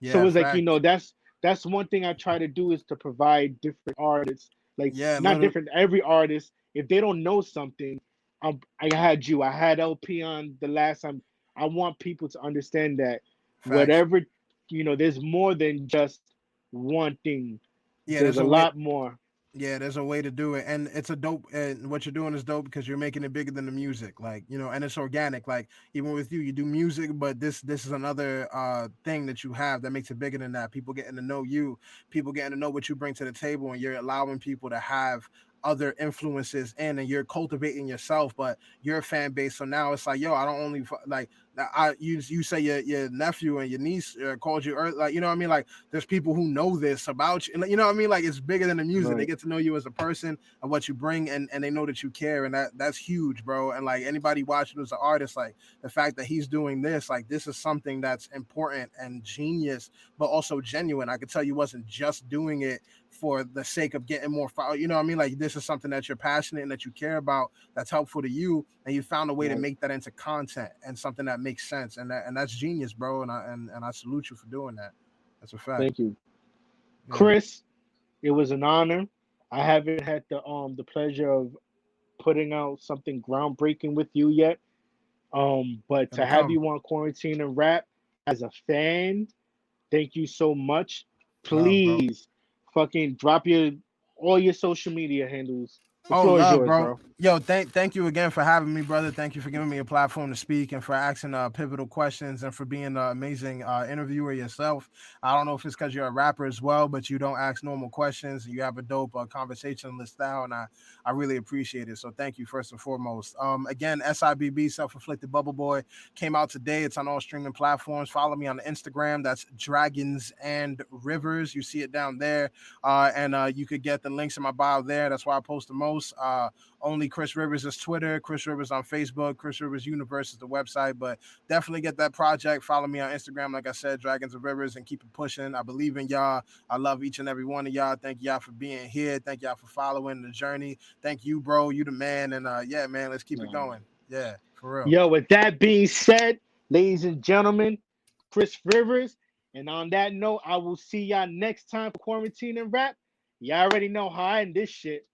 S2: So
S1: yeah.
S2: it's like,
S1: Facts.
S2: that's one thing I try to do is to provide different artists, like
S1: Yeah,
S2: not
S1: little
S2: different, every artist, if they don't know something, I had LP on the last time. I want people to understand that
S1: facts.
S2: whatever, there's more than just one thing.
S1: Yeah,
S2: There's
S1: there's
S2: a
S1: a way.
S2: lot more.
S1: Yeah, there's a way to do it, and it's a dope. And what you're doing is dope because you're making it bigger than the music, like and it's organic. Like even with you, you do music, but this is another thing that you have that makes it bigger than that. People getting to know you, people getting to know what you bring to the table, and you're allowing people to have other influences in, and you're cultivating yourself, but your fan base. So now it's like, yo, I don't only like you say your nephew and your niece called you, like what I mean, like there's people who know this about you, and you know what I mean, like it's bigger than the music. They
S2: Right.
S1: get to know you as a person and what you bring, and they know that you care, and that's huge, bro. And like anybody watching who's an artist, like the fact that he's doing this, like this is something that's important and genius, but also genuine. I could tell you wasn't just doing it for the sake of getting more you know what I mean, like this is something that you're passionate and that you care about, that's helpful to you, and you found a way to
S2: Right.
S1: make that into content and something that makes sense, and that's genius, bro. And I salute you for doing that. That's a fact.
S2: Thank you,
S1: Yeah,
S2: Chris. It was an honor. I haven't had the pleasure of putting out something groundbreaking with you yet. But to
S1: it'll
S2: have
S1: come.
S2: you on Quarantine and Rap as a fan, thank you so much.
S1: Love, bro.
S2: Please fucking drop all your social media handles. The
S1: Oh,
S2: floor is
S1: love,
S2: yours,
S1: bro.
S2: bro.
S1: Yo, thank you again for having me, brother. Thank you for giving me a platform to speak and for asking pivotal questions and for being an amazing interviewer yourself. I don't know if it's because you're a rapper as well, but you don't ask normal questions. You have a dope conversationalist style, and I really appreciate it. So thank you first and foremost. Again, SIBB, Self-Inflicted Bubble Boy, came out today. It's on all streaming platforms. Follow me on Instagram. That's Dragons and Rivers. You see it down there, and you could get the links in my bio there. That's why I post the most. Only Chris Rivers is Twitter, Chris Rivers on Facebook, Chris Rivers Universe is the website. But definitely get that project. Follow me on Instagram, like I said, Dragons of Rivers, and keep it pushing. I believe in y'all. I love each and every one of y'all. Thank y'all for being here. Thank y'all for following the journey. Thank you, bro. You the man. And yeah, man, let's keep it
S2: No.
S1: going. Yeah, for real.
S2: Yo, with that being said, ladies and gentlemen, Chris Rivers. And on that note, I will see y'all next time for Quarantine and Rap. Y'all already know how I end this shit.